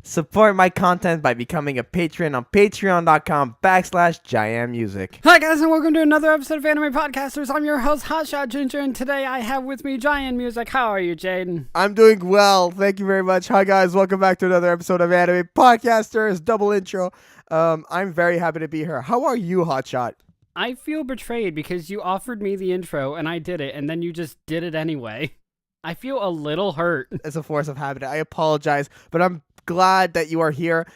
Support my content by becoming a patron on patreon.com/JaianMusic. Hi guys, and welcome to another episode of Anime Podcasters. I'm your host, Hotshot Ginger, and today I have with me JaianMusic. How are you, Jaden? I'm doing well. Thank you very much. Hi guys, welcome back to another episode of Anime Podcasters. Double intro. I'm very happy to be here. How are you, Hotshot? I feel betrayed because you offered me the intro and I did it, and then you just did it anyway. I feel a little hurt. It's a force of habit. I apologize, but I'm glad that you are here.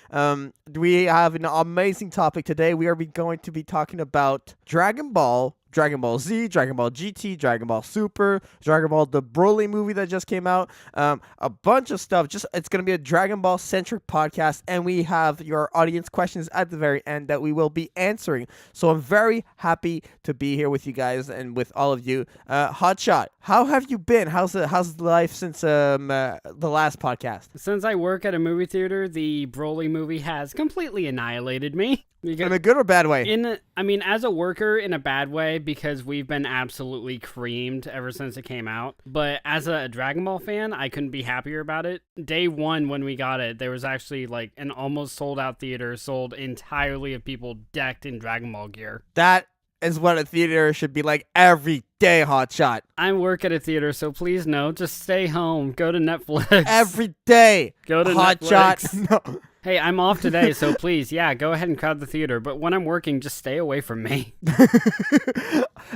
We have an amazing topic today. We are going to be talking about Dragon Ball, Dragon Ball Z, Dragon Ball GT, Dragon Ball Super, Dragon Ball the Broly movie that just came out, a bunch of stuff. It's going to be a Dragon Ball centric podcast, and we have your audience questions at the very end that we will be answering. So I'm very happy to be here with you guys and with all of you. Hotshot, how have you been? How's life since the last podcast? Since I work at a movie theater, the Broly movie has completely annihilated me. In a good or bad way? As a worker, in a bad way, because we've been absolutely creamed ever since it came out. But as a Dragon Ball fan, I couldn't be happier about it. Day one, when we got it, there was actually like an almost sold out theater sold entirely of people decked in Dragon Ball gear. That is what a theater should be like every day, Hotshot. I work at a theater, so please no, just stay home. Go to Netflix. Every day. Go to Hotshot. Netflix. No. Hey, I'm off today, so please, yeah, go ahead and crowd the theater. But when I'm working, just stay away from me.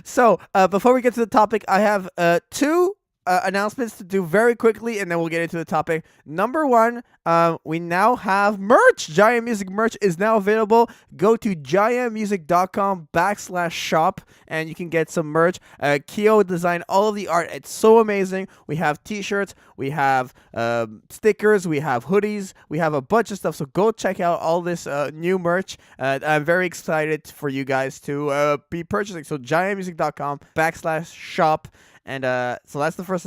So, before we get to the topic, I have two announcements to do very quickly, and then we'll get into the topic. Number one, we now have merch. JaianMusic merch is now available. Go to JaianMusic.com/shop, and you can get some merch. Kyo designed all of the art. It's so amazing. We have t-shirts, we have stickers, we have hoodies, we have a bunch of stuff. So go check out all this new merch. I'm very excited for you guys to be purchasing. So JaianMusic.com/shop. And so that's the first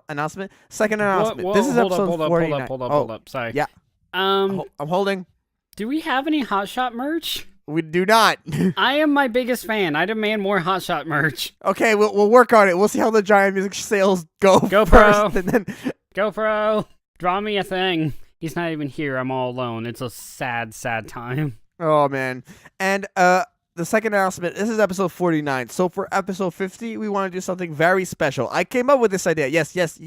announcement. Second announcement. This is episode 49. Hold up. Sorry. Yeah. I'm holding. Do we have any Hotshot merch? We do not. I am my biggest fan. I demand more Hotshot merch. Okay, we'll work on it. We'll see how the GaianMusic sales go Go first. pro. And then Go pro. Draw me a thing. He's not even here. I'm all alone. It's a sad, sad time. Oh man. And the second announcement, this is episode 49. So for episode 50, we want to do something very special. I came up with this idea. Yes, it's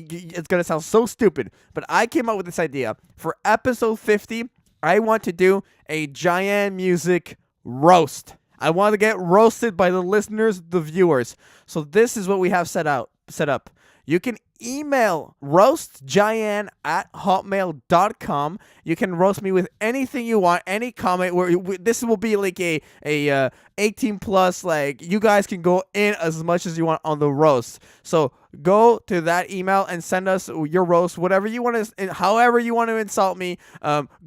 going to sound so stupid, but I came up with this idea. For episode 50, I want to do a JaianMusic roast. I want to get roasted by the listeners, the viewers. So this is what we have set up. You can email roastjaian@hotmail.com. You can roast me with anything you want, any comment. This will be like a 18 plus. Like, you guys can go in as much as you want on the roast. So go to that email and send us your roast, whatever you want to, however you want to insult me.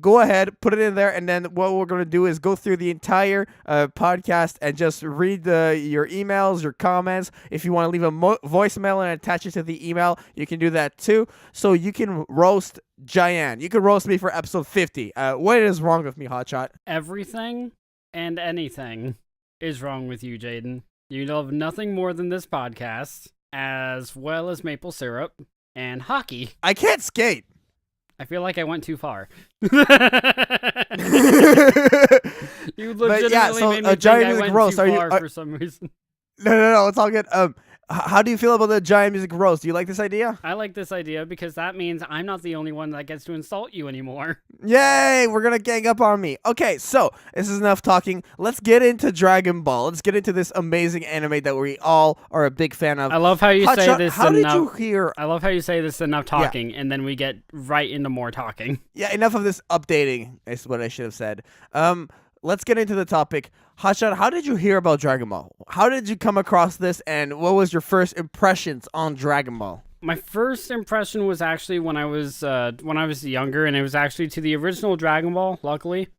Go ahead, put it in there, and then what we're going to do is go through the entire podcast and just read your emails, your comments. If you want to leave a voicemail and attach it to the email, you can do that too. So you can roast Jaian. You can roast me for episode 50. What is wrong with me, Hotshot? Everything and anything is wrong with you, Jaden. You love nothing more than this podcast, as well as maple syrup and hockey. I can't skate. I feel like I went too far. You so legitimately made me think I went roast. too far for some reason. No, it's all good. How do you feel about the JaianMusic roast? Do you like this idea? I like this idea because that means I'm not the only one that gets to insult you anymore. Yay! We're gonna gang up on me. Okay, so this is enough talking. Let's get into Dragon Ball. Let's get into this amazing anime that we all are a big fan of. I love how you say this. How did you hear? I love how you say this enough talking, and then we get right into more talking. Yeah, enough of this updating is what I should have said. Let's get into the topic. Hotshot, how did you hear about Dragon Ball? How did you come across this, and what was your first impressions on Dragon Ball? My first impression was actually when I was younger, and it was actually to the original Dragon Ball. Luckily,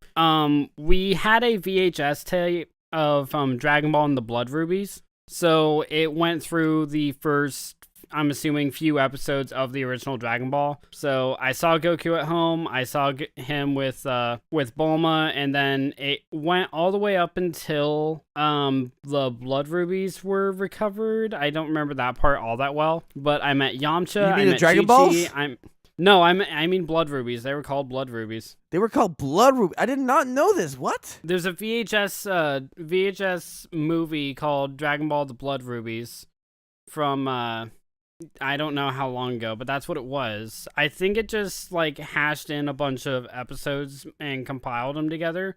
we had a VHS tape of Dragon Ball and the Blood Rubies, so it went through the first, I'm assuming, few episodes of the original Dragon Ball. So I saw Goku at home. I saw him with Bulma, and then it went all the way up until the Blood Rubies were recovered. I don't remember that part all that well, but I met Yamcha. You mean I the met Dragon Chi-Chi. Balls? No, I mean Blood Rubies. They were called Blood Rubies. They were called Blood Rubies. I did not know this. What? There's a VHS movie called Dragon Ball: The Blood Rubies from I don't know how long ago, but that's what it was. I think it just like hashed in a bunch of episodes and compiled them together,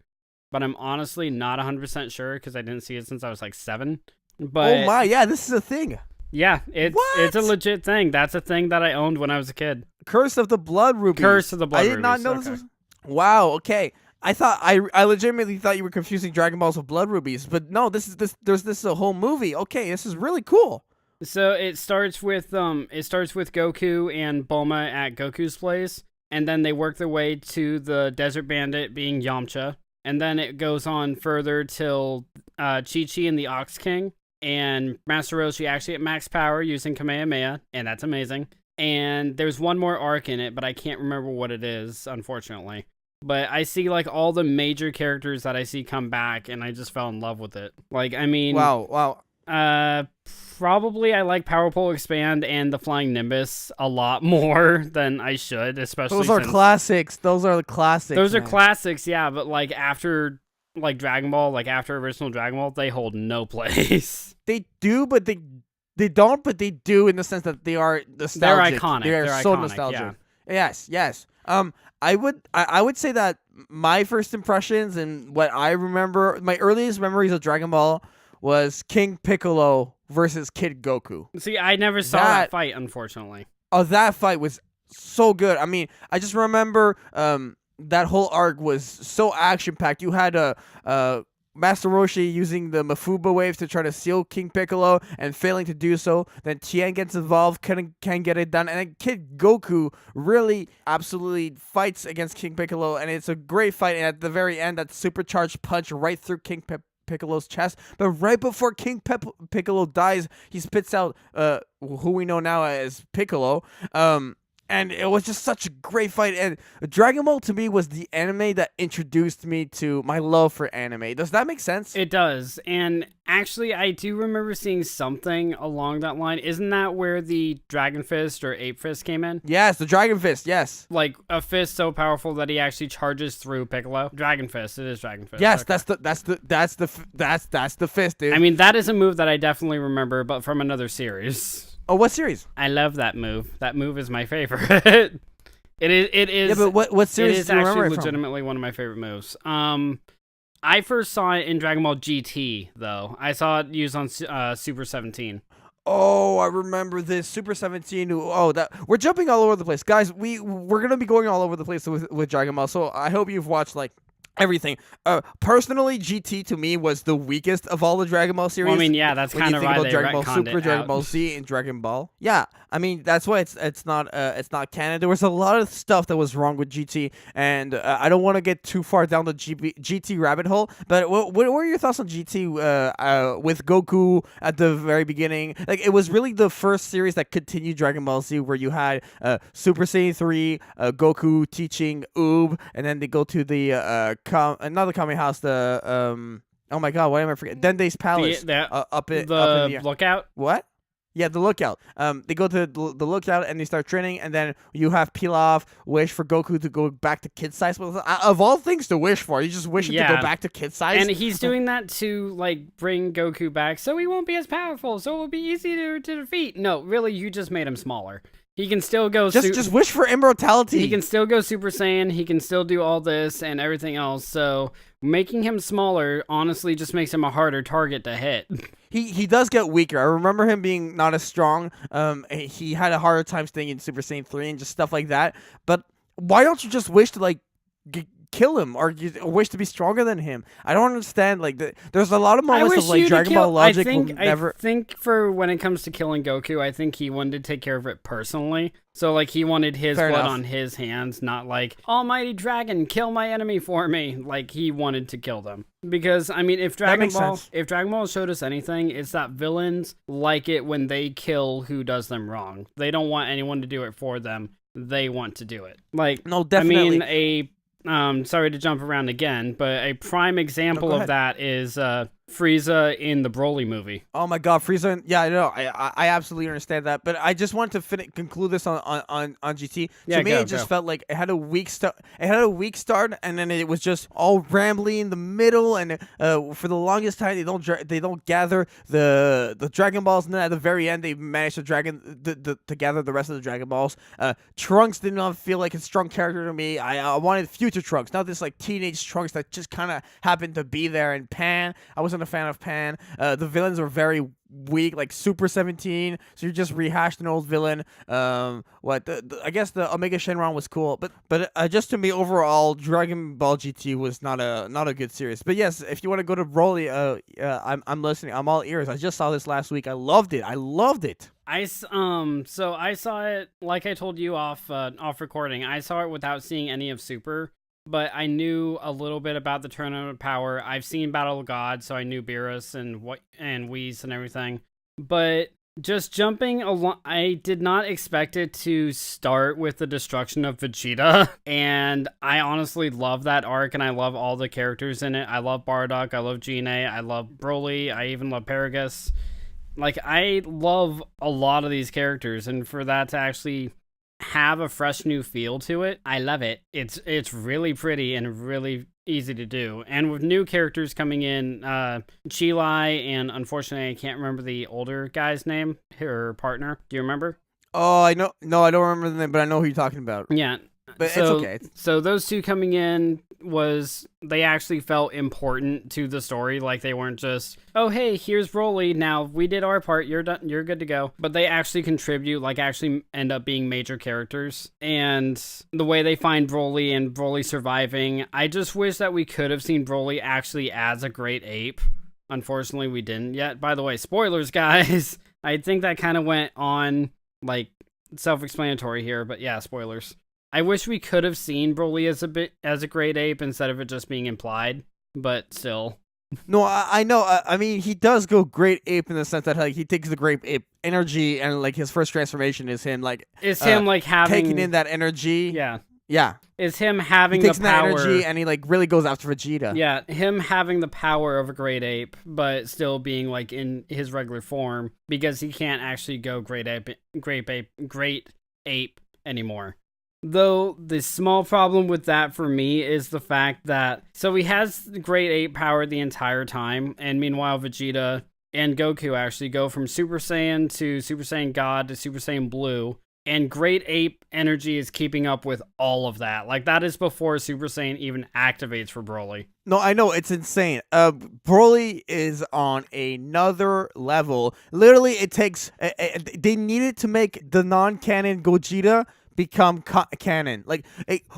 but I'm honestly not 100% sure because I didn't see it since I was like 7. But Oh my, yeah, this is a thing. yeah, it's a What? legit thing. That's a thing that I owned when I was a kid. Curse of the Blood Rubies. Curse of the Blood I did not Rubies, know this okay. was. Wow. Okay. I legitimately thought you were confusing Dragon Balls with Blood Rubies, but no. This is a whole movie. Okay, this is really cool. So it starts with Goku and Bulma at Goku's place, and then they work their way to the Desert Bandit being Yamcha, and then it goes on further till Chi-Chi and the Ox King, and Master Roshi actually at max power using Kamehameha, and that's amazing. And there's one more arc in it, but I can't remember what it is, unfortunately. But I see like all the major characters that I see come back, and I just fell in love with it. Like, I mean, Wow. probably I like Power Pole Expand and the Flying Nimbus a lot more than I should, especially Those are classics. Those are the classics. Those are man. classics, yeah, but like after like Dragon Ball, like after original Dragon Ball, they hold no place. They do, but they don't, but they do in the sense that they are nostalgic. They're iconic. They are They're so iconic, nostalgic. yeah. Yes. I would say that my first impressions and what I remember, my earliest memories of Dragon Ball was King Piccolo versus Kid Goku. See, I never saw that fight, unfortunately. Oh, that fight was so good. I mean, I just remember that whole arc was so action packed. You had Master Roshi using the Mafuba waves to try to seal King Piccolo and failing to do so. Then Tien gets involved, can't get it done, and then Kid Goku really absolutely fights against King Piccolo, and it's a great fight. And at the very end, that supercharged punch right through Piccolo's chest. But right before King Piccolo dies, he spits out who we know now as Piccolo. And it was just such a great fight. And Dragon Ball to me was the anime that introduced me to my love for anime. Does that make sense? It does. And actually, I do remember seeing something along that line. Isn't that where the Dragon Fist or Ape Fist came in? Yes, the Dragon Fist. Yes. Like a fist so powerful that he actually charges through Piccolo. Dragon Fist. It is Dragon Fist. Yes, okay. that's the fist, dude. I mean, that is a move that I definitely remember, but from another series. Oh, what series? I love that move. That move is my favorite. It is. Yeah, but what series it is do you remember actually it from? legitimately one of my favorite moves. I first saw it in Dragon Ball GT, though. I saw it used on Super 17. Oh, I remember this Super 17. Oh, that we're jumping all over the place, guys. We're gonna be going all over the place with Dragon Ball. So I hope you've watched like everything. Personally, GT to me was the weakest of all the Dragon Ball series. Well, I mean, yeah, that's kind of why they Dragon Ball retconned Super, it Dragon out. Ball Z, and Dragon Ball. Yeah, I mean that's why it's not canon. There was a lot of stuff that was wrong with GT, and I don't want to get too far down the GT rabbit hole. But what were your thoughts on GT with Goku at the very beginning? Like it was really the first series that continued Dragon Ball Z, where you had Super Saiyan 3, Goku teaching Oob, and then they go to the another Kami house, the oh my god, why am I forgetting? Dende's palace up in the lookout. What? Yeah, the lookout. They go to the lookout and they start training, and then you have Pilaf wish for Goku to go back to kid size. Of all things to wish for, you just wish him to go back to kid size. And he's doing that to like bring Goku back, so he won't be as powerful, so it will be easy to defeat. No, really, you just made him smaller. He can still go. Just wish for immortality. He can still go Super Saiyan. He can still do all this and everything else. So making him smaller honestly just makes him a harder target to hit. He does get weaker. I remember him being not as strong. He had a harder time staying in Super Saiyan 3 and just stuff like that. But why don't you just wish to like kill him or wish to be stronger than him? I don't understand. Like there's a lot of moments of like Dragon Ball logic. I think for when it comes to killing Goku, I think he wanted to take care of it personally. So like he wanted his blood on his hands, not like Almighty Dragon, kill my enemy for me. Like he wanted to kill them. Because I mean, if Dragon Ball showed us anything, it's that villains like it when they kill who does them wrong. They don't want anyone to do it for them. They want to do it. Like no, definitely. I mean sorry to jump around again, but a prime example of that is Frieza in the Broly movie. Oh my God, Frieza! Yeah, I know. I absolutely understand that, but I just wanted to conclude this on GT. Yeah, To me, go, it just go. felt like it had a weak start. It had a weak start, and then it was just all rambly in the middle. And for the longest time, they don't gather the Dragon Balls, and then at the very end, they managed to to gather the rest of the Dragon Balls. Trunks did not feel like a strong character to me. I wanted future Trunks, not this like teenage Trunks that just kind of happened to be there. And Pan, I wasn't a fan of Pan. The villains were very weak, like Super 17. So you're just rehashed an old villain. I guess the Omega Shenron was cool, but just to me overall, Dragon Ball GT was not a good series. But yes, if you want to go to Broly, I'm listening. I'm all ears. I just saw this last week. I loved it. So I saw it, like I told you off recording. I saw it without seeing any of Super, but I knew a little bit about the Tournament of Power. I've seen Battle of God, so I knew Beerus and Whis and everything. But just jumping along, I did not expect it to start with the destruction of Vegeta, and I honestly love that arc, and I love all the characters in it. I love Bardock, I love Gene, I love Broly, I even love Paragus. Like, I love a lot of these characters, and for that to actually have a fresh new feel to it, I love it. It's really pretty and really easy to do. And with new characters coming in, Chilai, and unfortunately I can't remember the older guy's name, her partner. Do you remember? Oh, I know. No, I don't remember the name, but I know who you're talking about. Yeah. But it's okay. So those two coming in they actually felt important to the story. Like, they weren't just, oh hey, here's Broly, now we did our part, you're done, you're good to go. But they actually contribute, like actually end up being major characters. And the way they find Broly and Broly surviving, I just wish that we could have seen Broly actually as a great ape. Unfortunately, we didn't yet. By the way, spoilers, guys. I think that kind of went on, like, self-explanatory here, but yeah, spoilers. I wish we could have seen Broly as a great ape instead of it just being implied, but still. No, I know. I mean, he does go great ape in the sense that like he takes the great ape energy, and like his first transformation is him like having taking in that energy. Yeah. It's him having he takes the power. That energy, and he like really goes after Vegeta. Yeah, him having the power of a great ape, but still being like in his regular form, because he can't actually go great ape anymore. Though the small problem with that for me is the fact that, so he has great ape power the entire time, and meanwhile Vegeta and Goku actually go from Super Saiyan to Super Saiyan God to Super Saiyan Blue, and great ape energy is keeping up with all of that. Like, that is before Super Saiyan even activates for Broly. No, I know, it's insane. Broly is on another level. Literally, it takes they needed to make the non-canon Gogeta become canon. Like,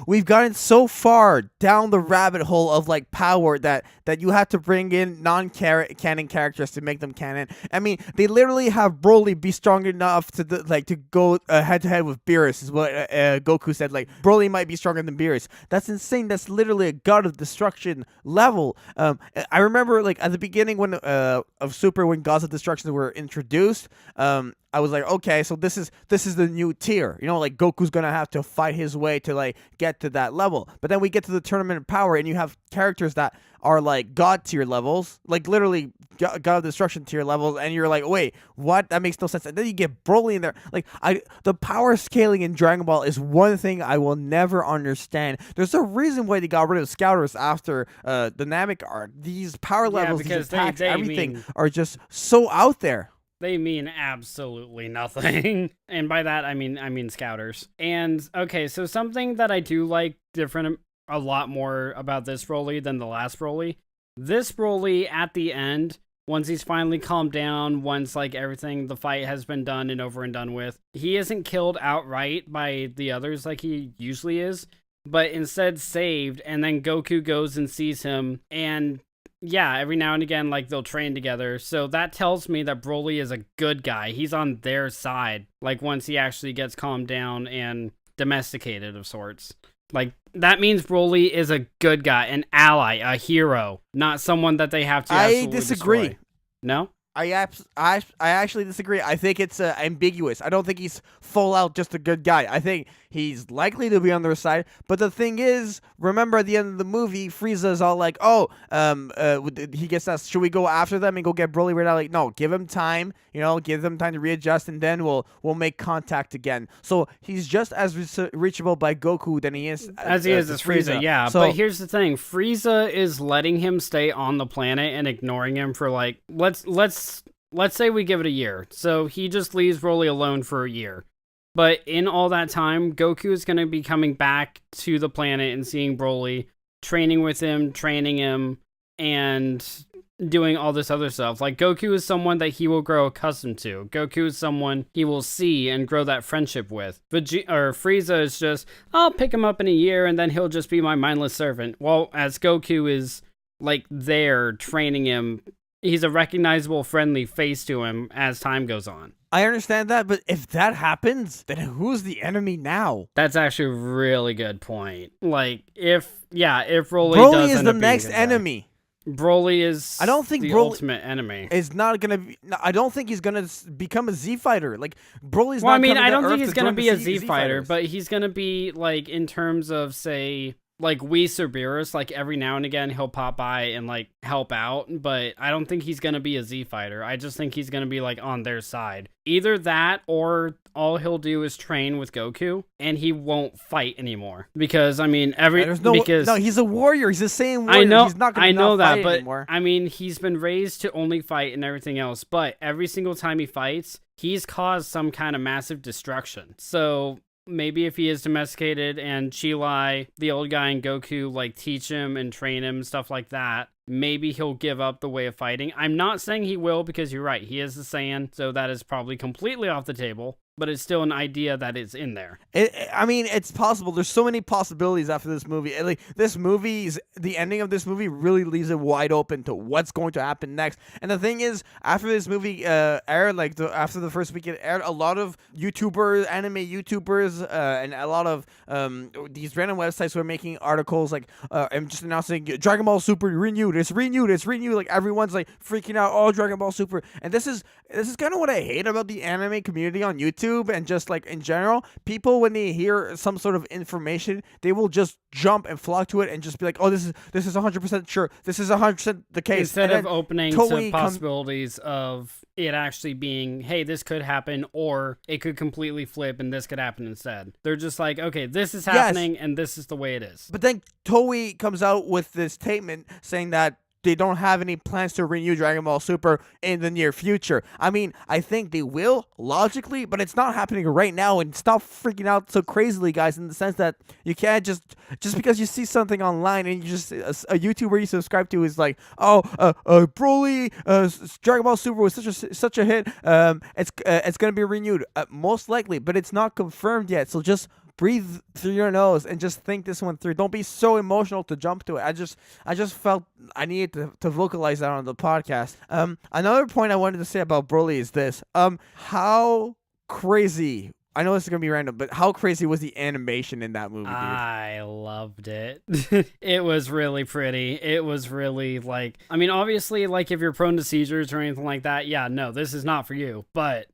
we've gotten so far down the rabbit hole of like power that you have to bring in non-canon characters to make them canon. I mean, they literally have Broly be strong enough to go head to head with Beerus, is what Goku said. Like, Broly might be stronger than Beerus. That's insane. That's literally a God of Destruction level. I remember like at the beginning when of Super, when Gods of Destruction were introduced, I was like, okay, so this is the new tier. You know, like Goku's gonna have to fight his way to like get to that level. But then we get to the Tournament of Power, and you have characters that are like God tier levels, like literally God of Destruction tier levels, and you're like, wait, what? That makes no sense. And then you get Broly in there. Like, the power scaling in Dragon Ball is one thing I will never understand. There's a reason why they got rid of Scouters after the Namek arc. These power levels, these attacks, everything are just so out there. They mean absolutely nothing. And by that, I mean Scouters. And, okay, so something that I do like a lot more about this Broly than the last Broly. This Broly, at the end, once he's finally calmed down, once, like, everything, the fight has been done and over and done with, he isn't killed outright by the others like he usually is, but instead saved, and then Goku goes and sees him, and yeah, every now and again, like, they'll train together. So that tells me that Broly is a good guy. He's on their side. Like, once he actually gets calmed down and domesticated of sorts. Like, that means Broly is a good guy, an ally, a hero, not someone that they have to absolutely disagree. destroy. No? I actually disagree. I think it's ambiguous. I don't think he's full out just a good guy. I think he's likely to be on their side. But the thing is, remember at the end of the movie, Frieza's all like, "Oh, he gets asked, should we go after them and go get Broly right now?" Like, no, give him time. Give them time to readjust, and then we'll make contact again. So he's just as reachable by Goku than he is as Frieza. Yeah, so, but here's the thing: Frieza is letting him stay on the planet and ignoring him for like let's say we give it a year. So he just leaves Broly alone for a year. But in all that time, Goku is going to be coming back to the planet and seeing Broly, training with him, training him, and doing all this other stuff. Like, Goku is someone that he will grow accustomed to. Goku is someone he will see and grow that friendship with. Frieza is just, I'll pick him up in a year and then he'll just be my mindless servant. Well, as Goku is, like, there training him, he's a recognizable, friendly face to him as time goes on. I understand that, but if that happens, then who's the enemy now? That's actually a really good point. Like, if Broly is the next enemy. Broly is I don't think the Broly ultimate enemy. Is not gonna be. I don't think he's gonna become a Z fighter. Like, Broly's well, not. I mean, I don't Earth think he's gonna be a Z fighter, fighters. but he's gonna be like in terms of say. Like, Cerberus, like, every now and again, he'll pop by and, like, help out, but I don't think he's gonna be a Z fighter. I just think he's gonna be, like, on their side. Either that, or all he'll do is train with Goku, and he won't fight anymore. Because, I mean, no, he's a warrior. He's the same warrior. I know, he's not gonna fight but, anymore. I mean, he's been raised to only fight and everything else, but every single time he fights, he's caused some kind of massive destruction. So maybe if he is domesticated and Chi-Lai, the old guy, and Goku, like, teach him and train him, stuff like that, maybe he'll give up the way of fighting. I'm not saying he will, because you're right, he is the Saiyan, so that is probably completely off the table. But it's still an idea that is in there. I mean, it's possible. There's so many possibilities after this movie. Like, the ending of this movie really leaves it wide open to what's going to happen next. And the thing is, after this movie aired, like after the first week it aired, a lot of YouTubers, anime YouTubers, and a lot of these random websites were making articles like and just announcing Dragon Ball Super renewed. It's renewed. Like, everyone's like freaking out. Oh, Dragon Ball Super. And this is kind of what I hate about the anime community on YouTube. And just like in general, people, when they hear some sort of information, they will just jump and flock to it and just be like, "Oh, this is 100% sure. This is 100% the case." Instead of opening to possibilities of it actually being, "Hey, this could happen," or it could completely flip and this could happen instead. They're just like, "Okay, this is happening and this is the way it is." But then Toei comes out with this statement saying that they don't have any plans to renew Dragon Ball Super in the near future. I mean, I think they will, logically, but it's not happening right now. And stop freaking out so crazily, guys, in the sense that you can't just because you see something online and you just a YouTuber you subscribe to is like, "Oh, Broly, Dragon Ball Super was such a hit. It's gonna be renewed, most likely, but it's not confirmed yet. So just breathe through your nose and just think this one through. Don't be so emotional to jump to it." I just felt I needed to vocalize that on the podcast. Another point I wanted to say about Broly is this. How crazy, I know this is gonna be random, but how crazy was the animation in that movie, dude? I loved it. It was really pretty. It was really, like, I mean, obviously, like, if you're prone to seizures or anything like that, yeah, no, this is not for you, but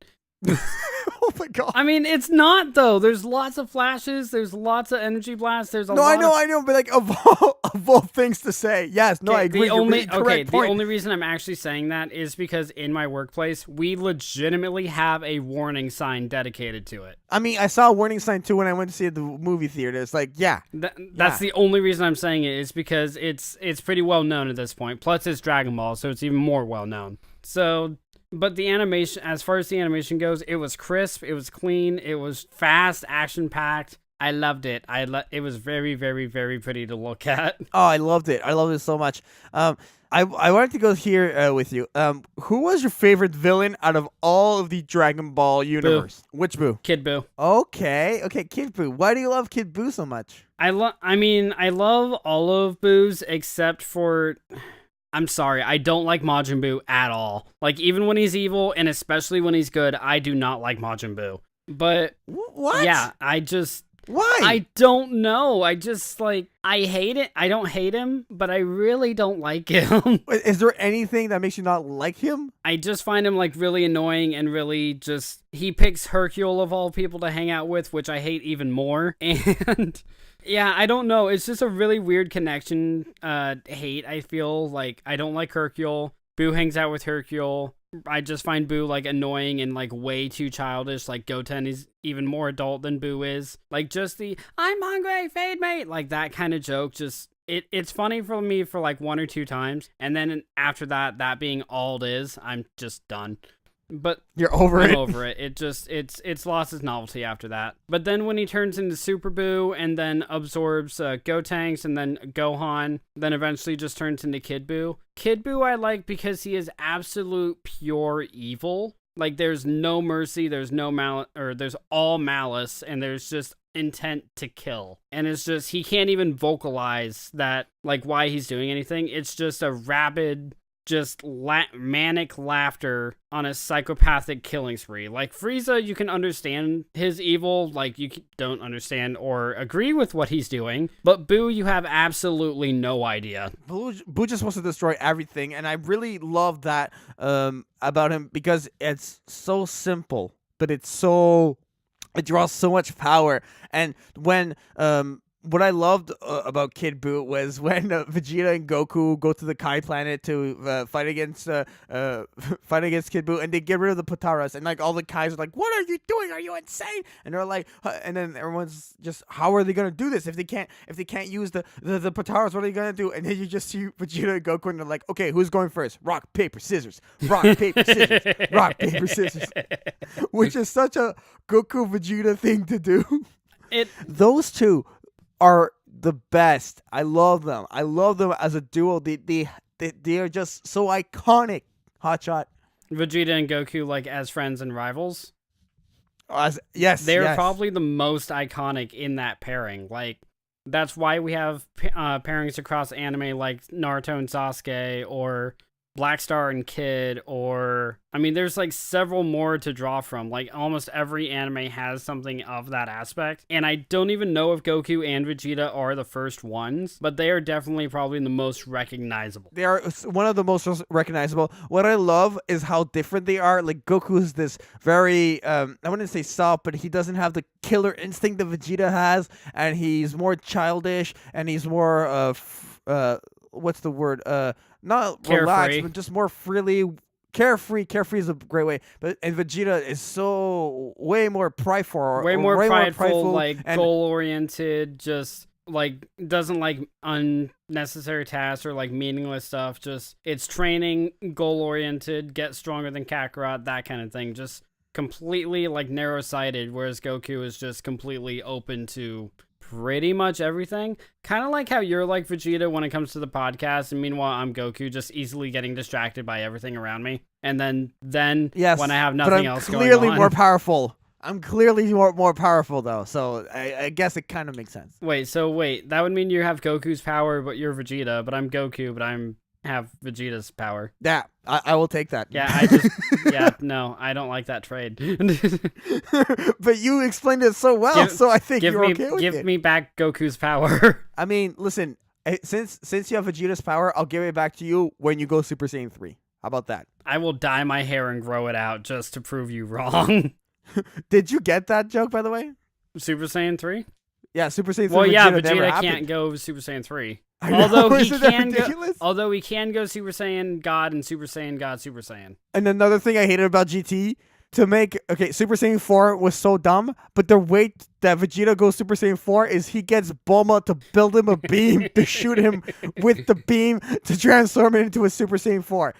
Oh my god. I mean, it's not, though. There's lots of flashes. There's lots of energy blasts. There's a lot I know, but like, of all things to say, yes, no, I agree. The only reason I'm actually saying that is because in my workplace, we legitimately have a warning sign dedicated to it. I mean, I saw a warning sign too when I went to see it at the movie theater. It's like, yeah. That's the only reason I'm saying it, is because it's pretty well known at this point. Plus, it's Dragon Ball, so it's even more well known. So, but the animation, as far as the animation goes, it was crisp, it was clean, it was fast, action-packed. I loved it. It was very, very, very pretty to look at. Oh, I loved it. I loved it so much. I wanted to go here with you. Who was your favorite villain out of all of the Dragon Ball universe? Boo. Which Boo? Kid Boo. Okay, Kid Boo. Why do you love Kid Boo so much? I love all of Boos except for, I'm sorry, I don't like Majin Buu at all. Like, even when he's evil, and especially when he's good, I do not like Majin Buu. But what? Yeah, Why? I don't know. I just like I hate it. I don't hate him, but I really don't like him. Is there anything that makes you not like him? I just find him like really annoying and really just he picks Hercule of all people to hang out with, which I hate even more. And yeah, I don't know. It's just a really weird connection hate. I feel like I don't like Hercule. Boo hangs out with Hercule. I just find Boo like annoying and like way too childish. Like Goten is even more adult than Boo is. Like just the I'm hungry, fade mate, like that kind of joke. Just it's funny for me for like 1 or 2 times, and then after that being all it is, I'm just done. But You're over I'm it. over it. It just it's lost its novelty after that. But then when he turns into Super Boo and then absorbs Gotenks and then Gohan, then eventually just turns into Kid Boo. Kid Boo I like because he is absolute pure evil. Like there's no mercy, there's no there's all malice, and there's just intent to kill. And it's just he can't even vocalize that like why he's doing anything. It's just a rabid just manic laughter on a psychopathic killing spree. Like Frieza, you can understand his evil, like you don't understand or agree with what he's doing, but Boo, you have absolutely no idea. Boo just wants to destroy everything, and I really love that about him because it's so simple, but it draws so much power. And when what I loved about Kid Buu was when Vegeta and Goku go to the Kai planet to fight against Kid Buu, and they get rid of the Pataras, and like all the Kais are like, "What are you doing? Are you insane?" And they're like, and then everyone's just, "How are they gonna do this if they can't use the Pataras? What are they gonna do?" And then you just see Vegeta and Goku, and they're like, "Okay, who's going first? Rock, paper, scissors. Rock, paper, scissors. Rock, paper, scissors." Which is such a Goku Vegeta thing to do. Those two are the best. I love them. I love them as a duo. They are just so iconic. Hotshot. Vegeta and Goku, like as friends and rivals. Yes, they're probably the most iconic in that pairing. Like that's why we have pairings across anime like Naruto and Sasuke, or Black Star and Kid, or I mean there's like several more to draw from. Like almost every anime has something of that aspect, and I don't even know if Goku and Vegeta are the first ones, but they are definitely probably the most recognizable. They are one of the most recognizable. What I love is how different they are. Like Goku is this very I wouldn't say soft, but he doesn't have the killer instinct that Vegeta has, and he's more childish, and he's more what's the word, not carefree. Relaxed, but just more freely carefree. Carefree is a great way, and Vegeta is so way more prideful, more prideful, like goal oriented. Just like doesn't like unnecessary tasks or like meaningless stuff. Just it's training, goal oriented, get stronger than Kakarot, that kind of thing. Just completely like narrow sighted, whereas Goku is just completely open to pretty much everything. Kind of like how you're like Vegeta when it comes to the podcast, and meanwhile I'm Goku, just easily getting distracted by everything around me. And then yes, when I have nothing else going on. I'm clearly more powerful. I'm clearly more powerful though, so I guess it kind of makes sense. Wait, that would mean you have Goku's power, but you're Vegeta, but I'm Goku, but I'm have Vegeta's power. Yeah, I will take that. Yeah, no, I don't like that trade. But you explained it so well, so I think you're okay with it. Give me back Goku's power. I mean, listen, since you have Vegeta's power, I'll give it back to you when you go Super Saiyan 3. How about that? I will dye my hair and grow it out just to prove you wrong. Did you get that joke, by the way? Super Saiyan 3? Yeah, Super Saiyan 3. Well, yeah, Vegeta can't go Super Saiyan 3. Although he can go Super Saiyan God and Super Saiyan God Super Saiyan. And another thing I hated about GT, Super Saiyan 4 was so dumb, but the way that Vegeta goes Super Saiyan 4 is he gets Bulma to build him a beam to shoot him with the beam to transform it into a Super Saiyan 4.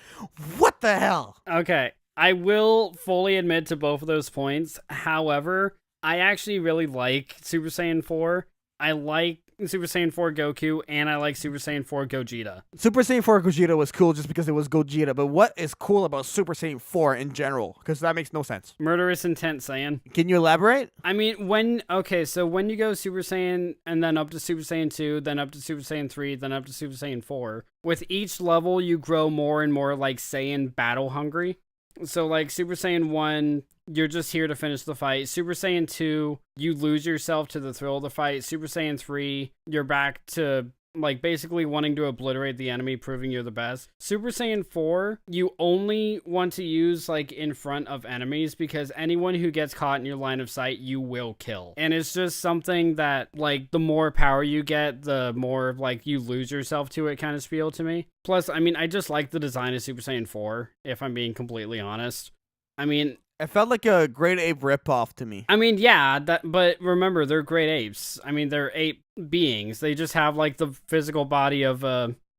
What the hell? Okay, I will fully admit to both of those points. However, I actually really like Super Saiyan 4. I like Super Saiyan 4 Goku, and I like Super Saiyan 4 Gogeta. Super Saiyan 4 Gogeta was cool just because it was Gogeta, but what is cool about Super Saiyan 4 in general? Because that makes no sense. Murderous intent Saiyan. Can you elaborate? I mean, when you go Super Saiyan, and then up to Super Saiyan 2, then up to Super Saiyan 3, then up to Super Saiyan 4, with each level, you grow more and more like Saiyan battle hungry. So like Super Saiyan 1, you're just here to finish the fight. Super Saiyan 2, you lose yourself to the thrill of the fight. Super Saiyan 3, you're back to like basically wanting to obliterate the enemy, proving you're the best. Super Saiyan 4, you only want to use like in front of enemies because anyone who gets caught in your line of sight, you will kill. And it's just something that like the more power you get, the more like you lose yourself to it kind of spiel to me. Plus, I mean, I just like the design of Super Saiyan 4, if I'm being completely honest. I mean, it felt like a Great Ape ripoff to me. I mean, yeah, but remember, they're great apes. I mean, they're ape beings. They just have like the physical body of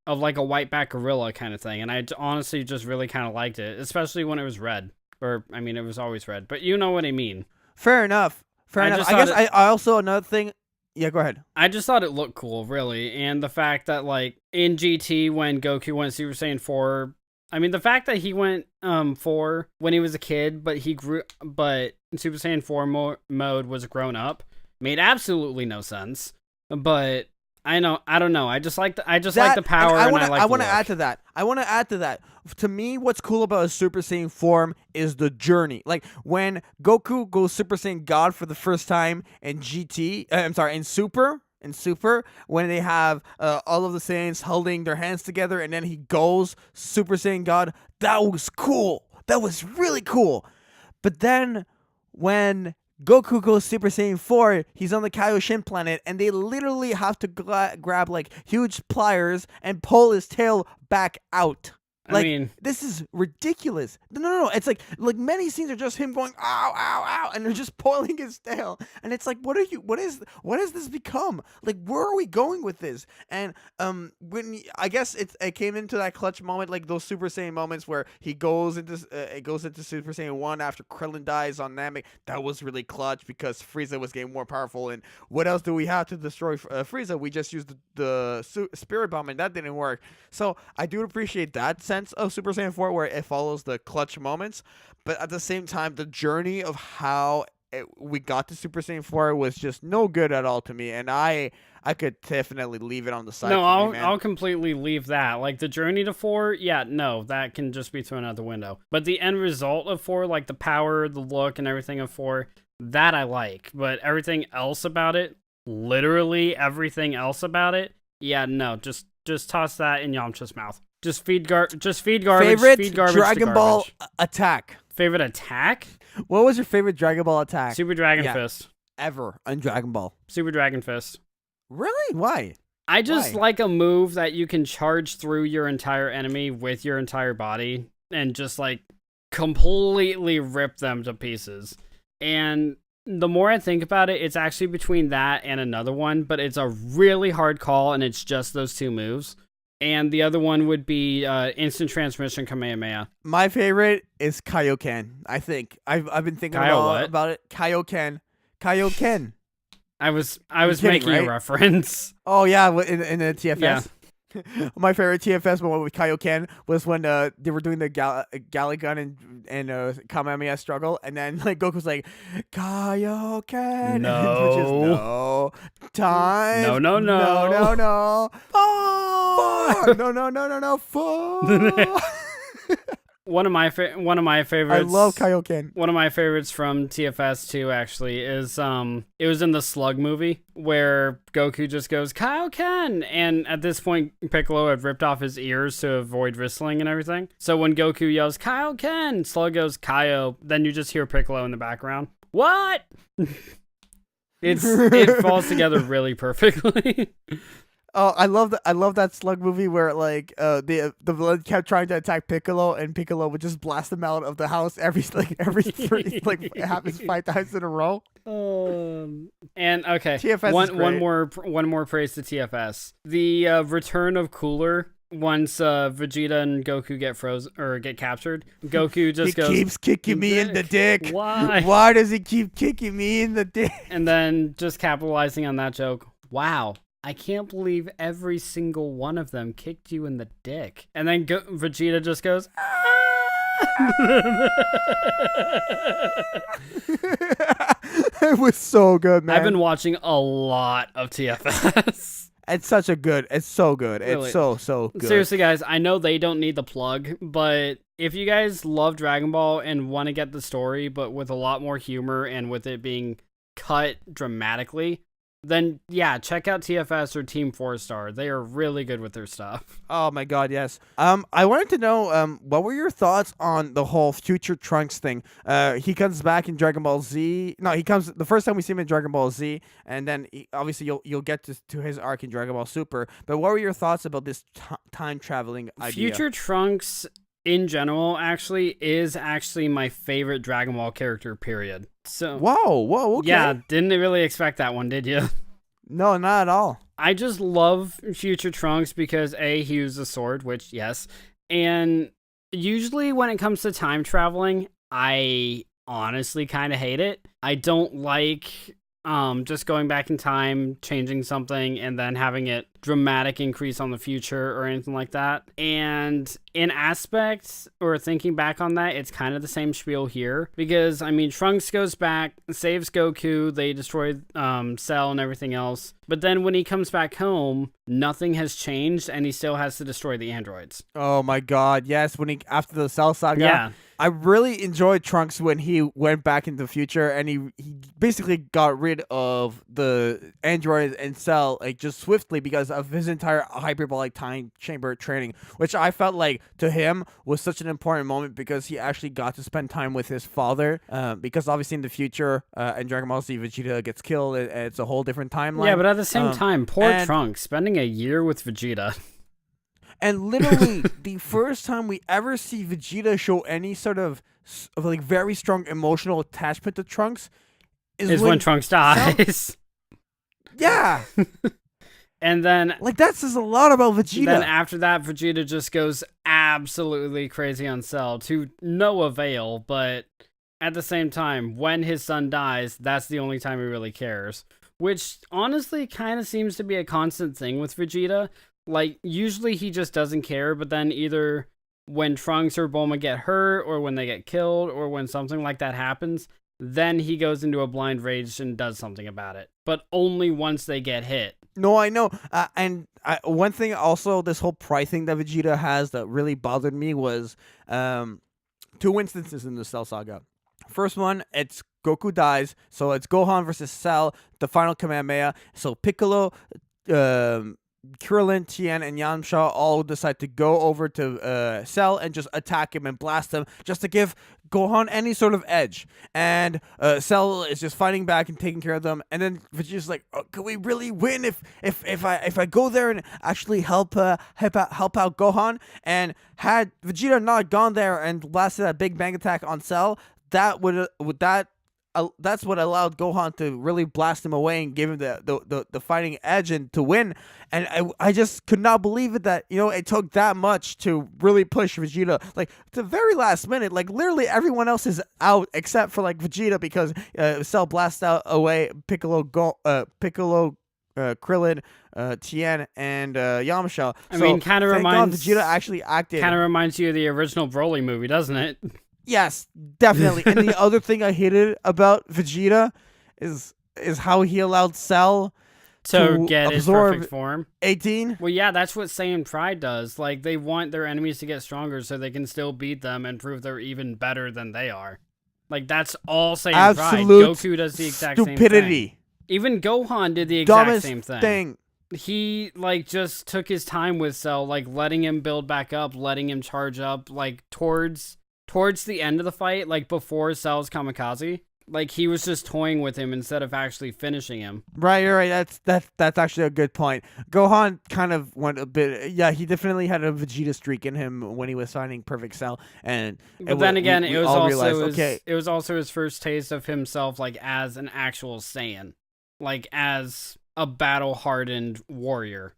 like a whiteback gorilla kind of thing. And I honestly just really kind of liked it, especially when it was red. Or I mean, it was always red, but you know what I mean. Fair enough. Fair enough. I guess I also another thing. Yeah, go ahead. I just thought it looked cool, really, and the fact that like in GT when Goku went Super Saiyan 4. I mean, the fact that he went 4 when he was a kid, but Super Saiyan 4 mode was grown up, made absolutely no sense. But I don't know. I just like the power. I want to add to that. To me, what's cool about a Super Saiyan form is the journey. Like when Goku goes Super Saiyan God for the first time in in Super, when they have all of the Saiyans holding their hands together and then he goes Super Saiyan God, that was cool. That was really cool. But then when Goku goes Super Saiyan 4, he's on the Kaioshin planet and they literally have to grab like huge pliers and pull his tail back out. Like, I mean, this is ridiculous. No. It's like many scenes are just him going, ow, ow, ow, and they're just pulling his tail. And it's like, what has this become? Like, where are we going with this? And I guess it came into that clutch moment, like those Super Saiyan moments where he goes into Super Saiyan 1 after Krillin dies on Namek. That was really clutch because Frieza was getting more powerful. And what else do we have to destroy Frieza? We just used the Spirit Bomb, and that didn't work. So I do appreciate that sense of Super Saiyan 4 where it follows the clutch moments, but at the same time the journey of how we got to Super Saiyan 4 was just no good at all to me, and I could definitely leave it on the side. No, I'll completely leave that. Like the journey to 4, yeah, no, that can just be thrown out the window. But the end result of 4, like the power, the look, and everything of 4, that I like. But everything else about it, literally everything else about it, yeah, no, just toss that in Yamcha's mouth. Just feed garbage. Favorite feed garbage Dragon Ball attack. Favorite attack? What was your favorite Dragon Ball attack? Super Dragon Fist. Ever on Dragon Ball. Super Dragon Fist. Really? Why? I just like a move that you can charge through your entire enemy with your entire body and just like completely rip them to pieces. And the more I think about it, it's actually between that and another one, but it's a really hard call and it's just those two moves. And the other one would be Instant Transmission Kamehameha. My favorite is Kaioken. I think I've been thinking about it. Kaioken. I was making a reference. Oh yeah, in the TFS. Yeah. My favorite TFS moment with Kaioken was when they were doing the Galligun and Kamehameha struggle, and then like Goku's like Kaioken, no, which is no time, no. No, four. One of my favorites. I love Kaioken. One of my favorites from TFS 2 actually is it was in the Slug movie where Goku just goes Kaioken, and at this point Piccolo had ripped off his ears to avoid whistling and everything. So when Goku yells Kaioken, Slug goes Kaio, then you just hear Piccolo in the background. What? It falls together really perfectly. Oh, I love that Slug movie where like the villain kept trying to attack Piccolo and Piccolo would just blast him out of the house every three, like it happens 5 times in a row. And okay, TFS one more praise to TFS. The return of Cooler once Vegeta and Goku get frozen or get captured. Goku just goes, keeps kicking me in the dick. Why? Why does he keep kicking me in the dick? And then just capitalizing on that joke. Wow. I can't believe every single one of them kicked you in the dick. And then Vegeta just goes, It was so good, man. I've been watching a lot of TFS. It's so good. Really. It's so good. Seriously, guys, I know they don't need the plug, but if you guys love Dragon Ball and want to get the story, but with a lot more humor and with it being cut dramatically, then yeah, check out TFS or Team 4-Star. They are really good with their stuff. Oh my god, yes. I wanted to know, what were your thoughts on the whole future Trunks thing? He comes back in Dragon Ball Z. No, he comes the first time we see him in Dragon Ball Z, and then obviously you'll get to his arc in Dragon Ball Super. But what were your thoughts about this time traveling idea? Future Trunks in general is actually my favorite Dragon Ball character, period. So Whoa, okay. yeah, didn't really expect that one, did you? No, not at all. I just love Future Trunks because A, he uses a sword, which yes, and usually when it comes to time traveling, I honestly kind of hate it. I don't like just going back in time, changing something, and then having it dramatic increase on the future or anything like that. And in aspects, or thinking back on that, it's kind of the same spiel here. Because, I mean, Trunks goes back, saves Goku, they destroy Cell and everything else. But then when he comes back home, nothing has changed, and he still has to destroy the androids. Oh my god, yes, when he after the Cell Saga. Yeah. I really enjoyed Trunks when he went back into the future and he basically got rid of the androids and Cell like just swiftly because of his entire hyperbolic time chamber training, which I felt like to him was such an important moment because he actually got to spend time with his father. Because obviously in the future, in Dragon Ball Z, Vegeta gets killed and it's a whole different timeline. Yeah, but at the same time, poor Trunks spending a year with Vegeta. And literally, the first time we ever see Vegeta show any sort of like very strong emotional attachment to Trunks is when Trunks dies. Yeah. And then like that says a lot about Vegeta. Then after that, Vegeta just goes absolutely crazy on Cell to no avail. But at the same time, when his son dies, that's the only time he really cares. Which honestly kind of seems to be a constant thing with Vegeta. Like, usually he just doesn't care, but then either when Trunks or Bulma get hurt, or when they get killed, or when something like that happens, then he goes into a blind rage and does something about it. But only once they get hit. No, I know. One thing also, this whole pride thing that Vegeta has that really bothered me was two instances in the Cell Saga. First one, it's Goku dies, so it's Gohan versus Cell, the final Kamehameha. So Piccolo, Krillin, Tien, and Yamcha all decide to go over to Cell and just attack him and blast him just to give Gohan any sort of edge. And Cell is just fighting back and taking care of them. And then Vegeta's like, oh, "Can we really win if I go there and actually help out Gohan?" And had Vegeta not gone there and blasted that Big Bang attack on Cell, that's what allowed Gohan to really blast him away and give him the fighting edge and to win. And I just could not believe it that, it took that much to really push Vegeta. Like, the very last minute, like, literally everyone else is out except for, like, Vegeta because Cell blasts away Piccolo, Krillin, Tien, and Yamcha. I mean, kind of reminds... Vegeta actually acted. Kind of reminds you of the original Broly movie, doesn't it? Yes, definitely. And the other thing I hated about Vegeta is how he allowed Cell to get his perfect form. 18. Well, yeah, that's what Saiyan Pride does. Like, they want their enemies to get stronger so they can still beat them and prove they're even better than they are. Like, that's all Saiyan Pride. Goku does the exact same thing. Even Gohan did the exact same thing. He, like, just took his time with Cell, like, letting him build back up, letting him charge up, like, towards the end of the fight, like before Cell's kamikaze, like he was just toying with him instead of actually finishing him. Right, you're right. That's actually a good point. Gohan kind of went a bit. Yeah, he definitely had a Vegeta streak in him when he was finding Perfect Cell, but then again, it was also his first taste of himself, like as an actual Saiyan, like as a battle-hardened warrior.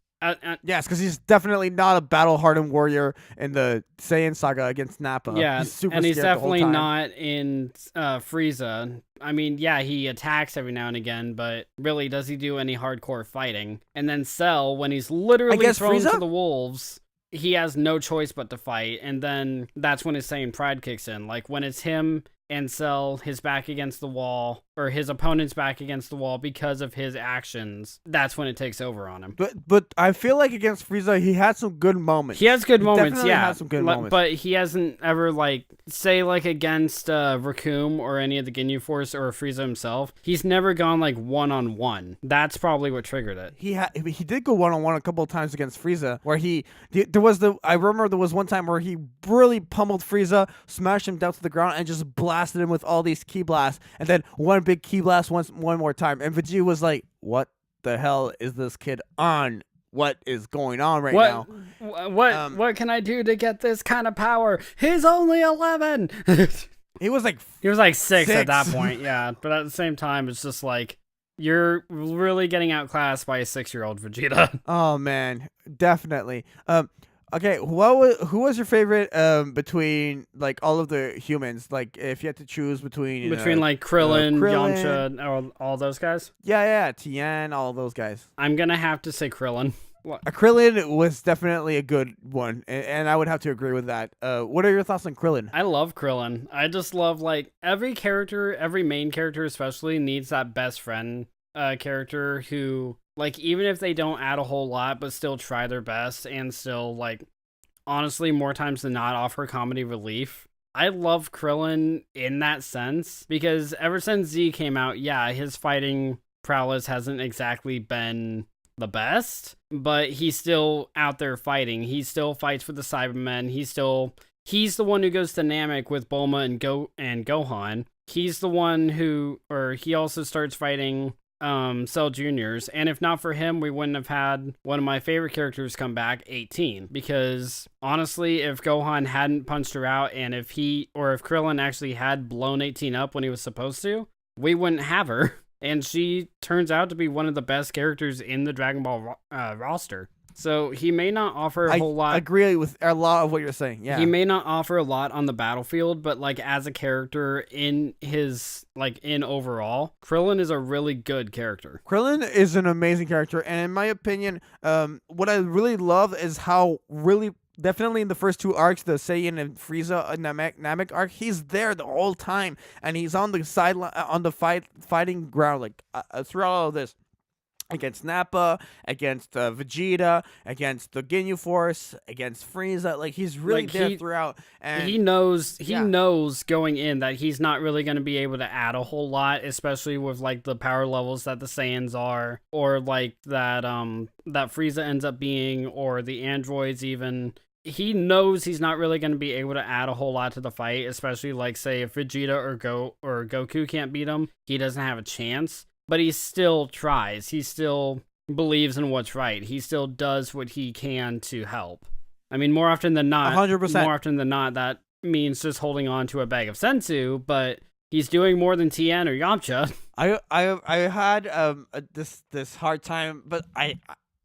Yes, because he's definitely not a battle-hardened warrior in the Saiyan saga against Nappa. Yeah, he's definitely the whole time. not in Frieza. I mean, yeah, he attacks every now and again, but really, does he do any hardcore fighting? And then Cell, when he's literally thrown to the wolves, he has no choice but to fight, and then that's when his Saiyan pride kicks in. Like, when it's him and Cell his back against the wall, or his opponent's back against the wall because of his actions, that's when it takes over on him. But I feel like against Frieza, he had some good moments. He has good moments, definitely yeah. had some good moments. But he hasn't ever, like, say, like, against Raccoon or any of the Ginyu Force or Frieza himself, he's never gone, like, one-on-one. That's probably what triggered it. He did go one-on-one a couple of times against Frieza, where I remember there was one time where he really pummeled Frieza, smashed him down to the ground, and just blasted him with all these ki blasts, and then one big ki blast one more time, and Vegeta was like, "What the hell is this kid on? What is going on right now? What can I do to get this kind of power? He's only 11." He was like 6 at that point, yeah. But at the same time, it's just like, you're really getting outclassed by a 6-year-old Vegeta. Oh man, definitely. Okay, who was your favorite between like all of the humans? Like if you had to choose between like Krillin, Yamcha, all those guys? Yeah, Tien, all those guys. I'm gonna have to say Krillin. Krillin was definitely a good one, and I would have to agree with that. What are your thoughts on Krillin? I love Krillin. I just love, like, every character, every main character especially, needs that best friend character who, like, even if they don't add a whole lot, but still try their best and still, like, honestly, more times than not, offer comedy relief. I love Krillin in that sense, because ever since Z came out, yeah, his fighting prowess hasn't exactly been the best, but he's still out there fighting. He still fights for the Cybermen. He's the one who goes to Namek with Bulma and Gohan. He's the one he also starts fighting Cell Juniors, and if not for him, we wouldn't have had one of my favorite characters come back, 18, because honestly, if Gohan hadn't punched her out, and if Krillin actually had blown 18 up when he was supposed to, we wouldn't have her, and she turns out to be one of the best characters in the Dragon Ball roster. So he may not offer a whole lot. I agree with a lot of what you're saying. Yeah, he may not offer a lot on the battlefield, but like as a character in overall, Krillin is a really good character. Krillin is an amazing character, and in my opinion, what I really love is how really. Definitely in the first 2 arcs, the Saiyan and Frieza Namek arc, he's there the whole time, and he's on the sideline, on the fighting ground, like throughout all of this. Against Nappa, against Vegeta, against the Ginyu Force, against Frieza, like he's really there throughout, and he knows going in that he's not really going to be able to add a whole lot, especially with like the power levels that the Saiyans are, or like that Frieza ends up being, or the androids even. He knows he's not really going to be able to add a whole lot to the fight, especially like say if Vegeta or Goku can't beat him, he doesn't have a chance. But he still tries. He still believes in what's right. He still does what he can to help. I mean, more often than not, 100%. More often than not, that means just holding on to a bag of sensu, but he's doing more than Tien or Yamcha. I had this hard time, but I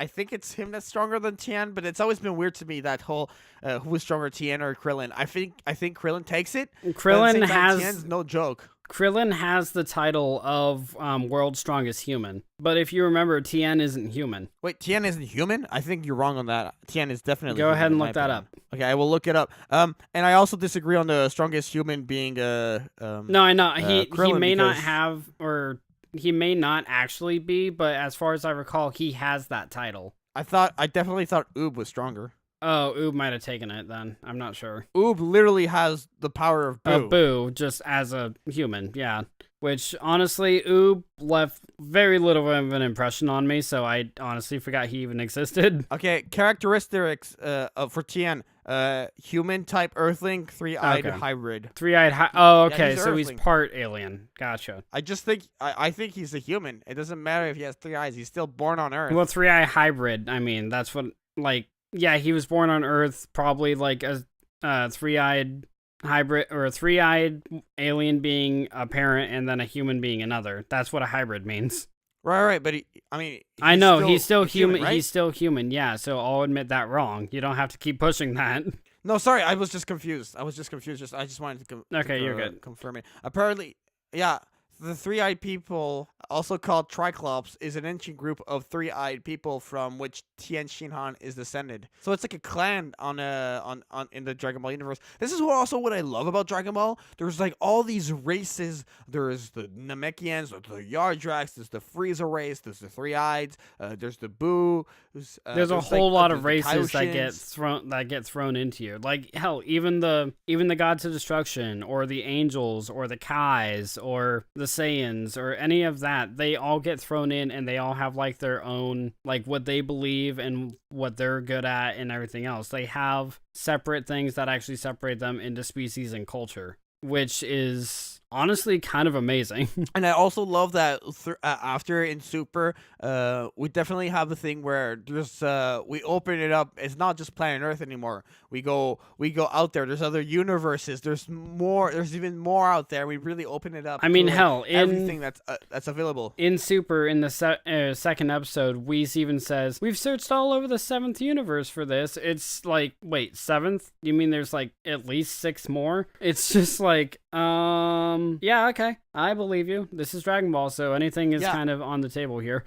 think it's him that's stronger than Tien, but it's always been weird to me that whole who is stronger, Tien or Krillin. I think Krillin takes it. Krillin has Tien's no joke. Krillin has the title of World's Strongest Human, but if you remember, Tien isn't human. Wait, Tien isn't human? I think you're wrong on that. Tien is definitely. Go ahead and look that up. Okay, I will look it up. And I also disagree on the strongest human being No, I know he may not have, or he may not actually be, but as far as I recall, he has that title. I definitely thought Oob was stronger. Oh, Oob might have taken it then. I'm not sure. Oob literally has the power of Boo. Boo, just as a human, yeah. Which, honestly, Oob left very little of an impression on me, so I honestly forgot he even existed. Okay, characteristics for Tien. Human-type Earthling, 3-eyed hybrid. 3-eyed Oh, okay, yeah, so he's part alien. Gotcha. I think he's a human. It doesn't matter if he has 3 eyes. He's still born on Earth. Well, 3-eyed hybrid, I mean, that's what, like... Yeah, he was born on Earth, probably like a 3-eyed hybrid, or a 3-eyed alien being a parent and then a human being another. That's what a hybrid means. Right, but I know, he's still human, right? He's still human, yeah, so I'll admit that wrong. You don't have to keep pushing that. No, sorry, I was just confused. I just wanted to Okay, you're good. Confirm it. Apparently, yeah, the 3-eyed people also called Triclops, is an ancient group of three-eyed people from which Tien Shinhan is descended. So it's like a clan on in the Dragon Ball universe. This is what I love about Dragon Ball. There's like all these races. There's the Namekians, the Yardrax, there's the Frieza race, there's the Three-Eyed, there's the Boo. There's a whole lot of races that get thrown into you. Like hell, even the gods of destruction, or the angels, or the Kais, or the Saiyans, or any of that. They all get thrown in, and they all have like their own, like what they believe and what they're good at and everything else. They have separate things that actually separate them into species and culture, which is honestly kind of amazing. And I also love that after in Super, we definitely have a thing where there's we open it up. It's not just planet Earth anymore. We go out there. There's other universes. There's more. There's even more out there. We really open it up. I mean, to, like, hell, everything that's available in Super. In the second episode, Whis even says we've searched all over the 7th universe for this. It's like, wait, 7th? You mean there's like at least 6 more? It's just like, yeah, okay, I believe you. This is Dragon Ball, so anything is kind of on the table here.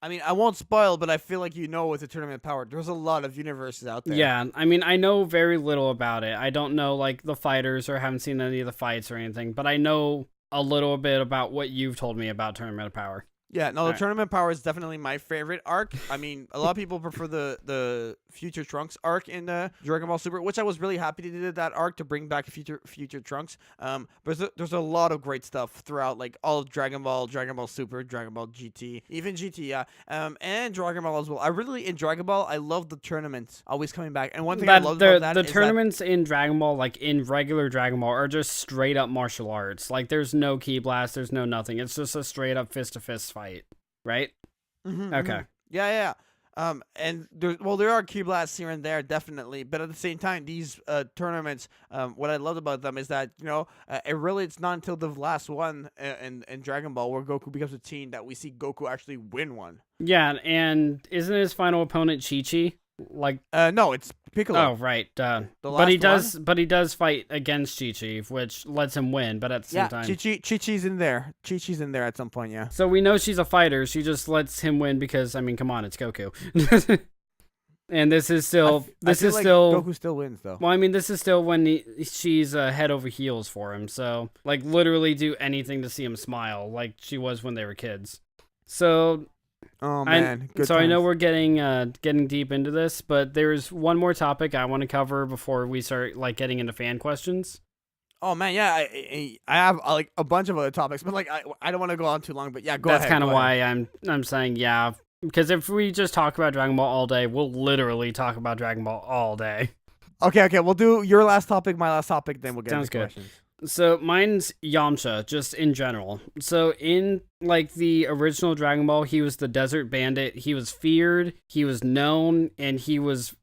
I mean, I won't spoil, but I feel like with the tournament power, there's a lot of universes out there. Yeah, I mean, I know very little about it. I don't know, like, the fighters or haven't seen any of the fights or anything, but I know a little bit about what you've told me about Tournament of Power. Yeah, no, the Tournament Power is definitely my favorite arc. I mean, a lot of people prefer the Future Trunks arc in Dragon Ball Super, which I was really happy to do that arc to bring back Future Trunks. But there's a lot of great stuff throughout, like all of Dragon Ball Super, Dragon Ball GT, even GT, yeah, and Dragon Ball as well. I really, in Dragon Ball, I love the tournaments always coming back. And one thing I love about that is the tournaments in Dragon Ball, like in regular Dragon Ball, are just straight up martial arts. Like, there's no ki blast, there's no nothing. It's just a straight up fist to fist fight. Right? Mm-hmm, okay. Mm-hmm. Yeah. And there are key blasts here and there, definitely, but at the same time, these tournaments, what I loved about them is that it's not until the last one in Dragon Ball where Goku becomes a teen that we see Goku actually win one. Yeah, and isn't his final opponent Chi-Chi? Like, no, it's Piccolo. Oh, right. But he does fight against Chi-Chi, which lets him win. But at the same time, Chi-Chi's in there. Chi-Chi's in there at some point. Yeah. So we know she's a fighter. She just lets him win because, I mean, come on, it's Goku. And this is still Goku still wins though. Well, I mean, this is still when she's head over heels for him. So like literally do anything to see him smile, like she was when they were kids. So. Oh man, good so times. I know we're getting deep into this, but there's one more topic I want to cover before we start like getting into fan questions. Oh man, yeah, I have like a bunch of other topics, but like I don't want to go on too long. But yeah, go ahead. That's kind of why I'm saying yeah, because if we just talk about Dragon Ball all day, we'll literally talk about Dragon Ball all day. Okay, we'll do your last topic, my last topic, then we'll get into questions. So mine's Yamcha, just in general. So in like the original Dragon Ball, he was the desert bandit. He was feared, he was known, and he was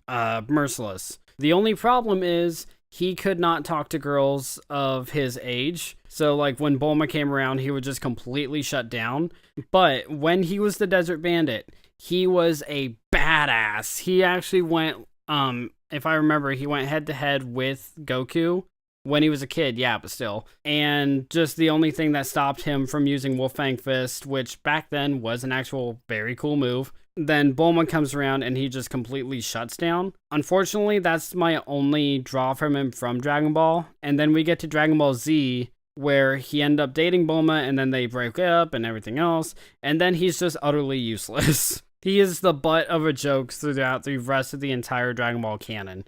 merciless. The only problem is he could not talk to girls of his age. So like when Bulma came around, he would just completely shut down. But when he was the desert bandit, he was a badass. He actually went, if I remember, he went head to head with Goku. When he was a kid, yeah, but still. And just the only thing that stopped him from using Wolfang Fist, which back then was an actual very cool move. Then Bulma comes around and he just completely shuts down. Unfortunately, that's my only draw from him from Dragon Ball. And then we get to Dragon Ball Z, where he ended up dating Bulma and then they break up and everything else. And then he's just utterly useless. He is the butt of a joke throughout the rest of the entire Dragon Ball canon.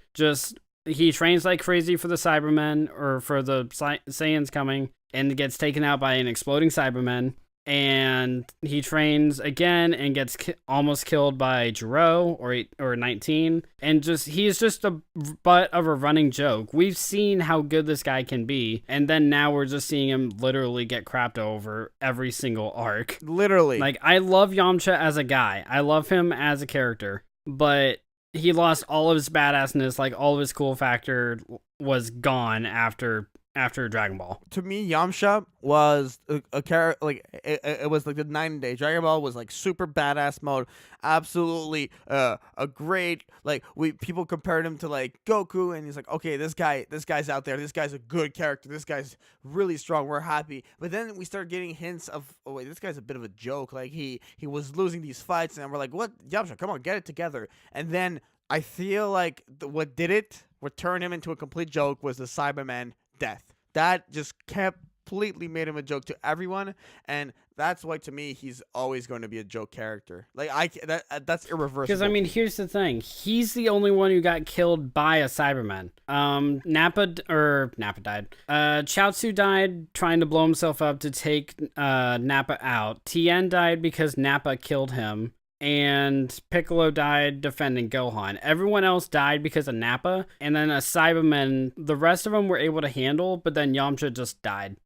He trains like crazy for the Cybermen, or for the Saiyans coming, and gets taken out by an exploding Cybermen. And he trains again and gets almost killed by Jiro or 19. And he's just a butt of a running joke. We've seen how good this guy can be, and then now we're just seeing him literally get crapped over every single arc. Literally. Like, I love Yamcha as a guy. I love him as a character, but he lost all of his badassness, like all of his cool factor was gone after after Dragon Ball. To me, Yamcha was a character, like, it was like the 9-day. Dragon Ball was like super badass mode. Absolutely a great, like, people compared him to like Goku, and he's like, okay, this guy's out there. This guy's a good character. This guy's really strong. We're happy. But then we start getting hints of, oh wait, this guy's a bit of a joke. Like he was losing these fights, and we're like, what, Yamcha, come on, get it together. And then I feel like what turned him into a complete joke was the Cyberman death. That just completely made him a joke to everyone, and that's why, to me, he's always going to be a joke character. Like, that's irreversible. Because, I mean, here's the thing. He's the only one who got killed by a Cyberman. Nappa died. Chaozu died trying to blow himself up to take Nappa out. Tien died because Nappa killed him. And Piccolo died defending Gohan. Everyone else died because of Nappa, and then a Cyberman. The rest of them were able to handle, but then Yamcha just died.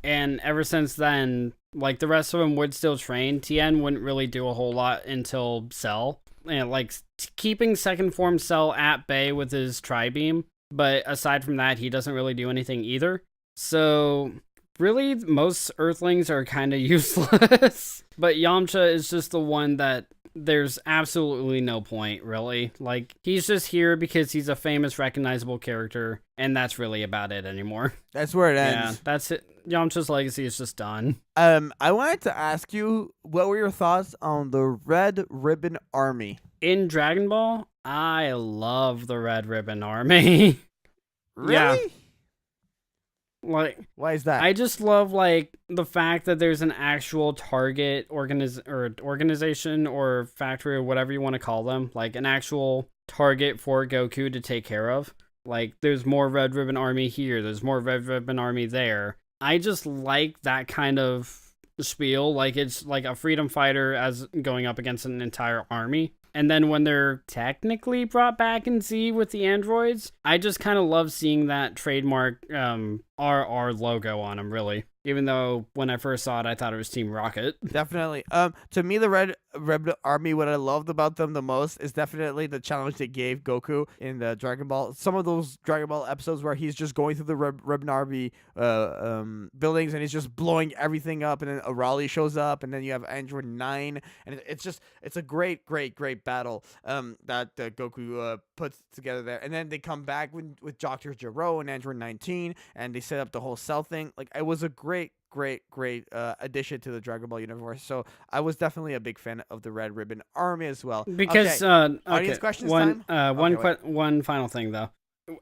And ever since then, like, the rest of them would still train. Tien wouldn't really do a whole lot until Cell, and like keeping second form Cell at bay with his tri-beam. But aside from that, he doesn't really do anything either. So really, most Earthlings are kind of useless. But Yamcha is just the one that there's absolutely no point, really. Like, he's just here because he's a famous, recognizable character, and that's really about it anymore. That's where it ends. Yeah, that's it. Yamcha's legacy is just done. I wanted to ask you, what were your thoughts on the Red Ribbon Army? In Dragon Ball, I love the Red Ribbon Army. Really? Yeah. Like, why is that? I just love, like, the fact that there's an actual target organization or factory or whatever you want to call them, like an actual target for Goku to take care of. Like, there's more Red Ribbon Army here, there's more Red Ribbon Army there. I just like that kind of spiel. Like, it's like a freedom fighter as going up against an entire army. And then when they're technically brought back in Z with the androids, I just kind of love seeing that trademark RR logo on them, really. Even though when I first saw it, I thought it was Team Rocket. Definitely. To me, the Red Army, what I loved about them the most is definitely the challenge they gave Goku in the Dragon Ball. Some of those Dragon Ball episodes where he's just going through the Red Army buildings and he's just blowing everything up, and then Arali shows up, and then you have Android 9, and it's a great battle that Goku puts together there. And then they come back with Dr. Gero and Android 19, and they set up the whole Cell thing. Like, it was a great addition to the Dragon Ball universe. So I was definitely a big fan of the Red Ribbon Army as well. Because audience questions one time. One final thing though.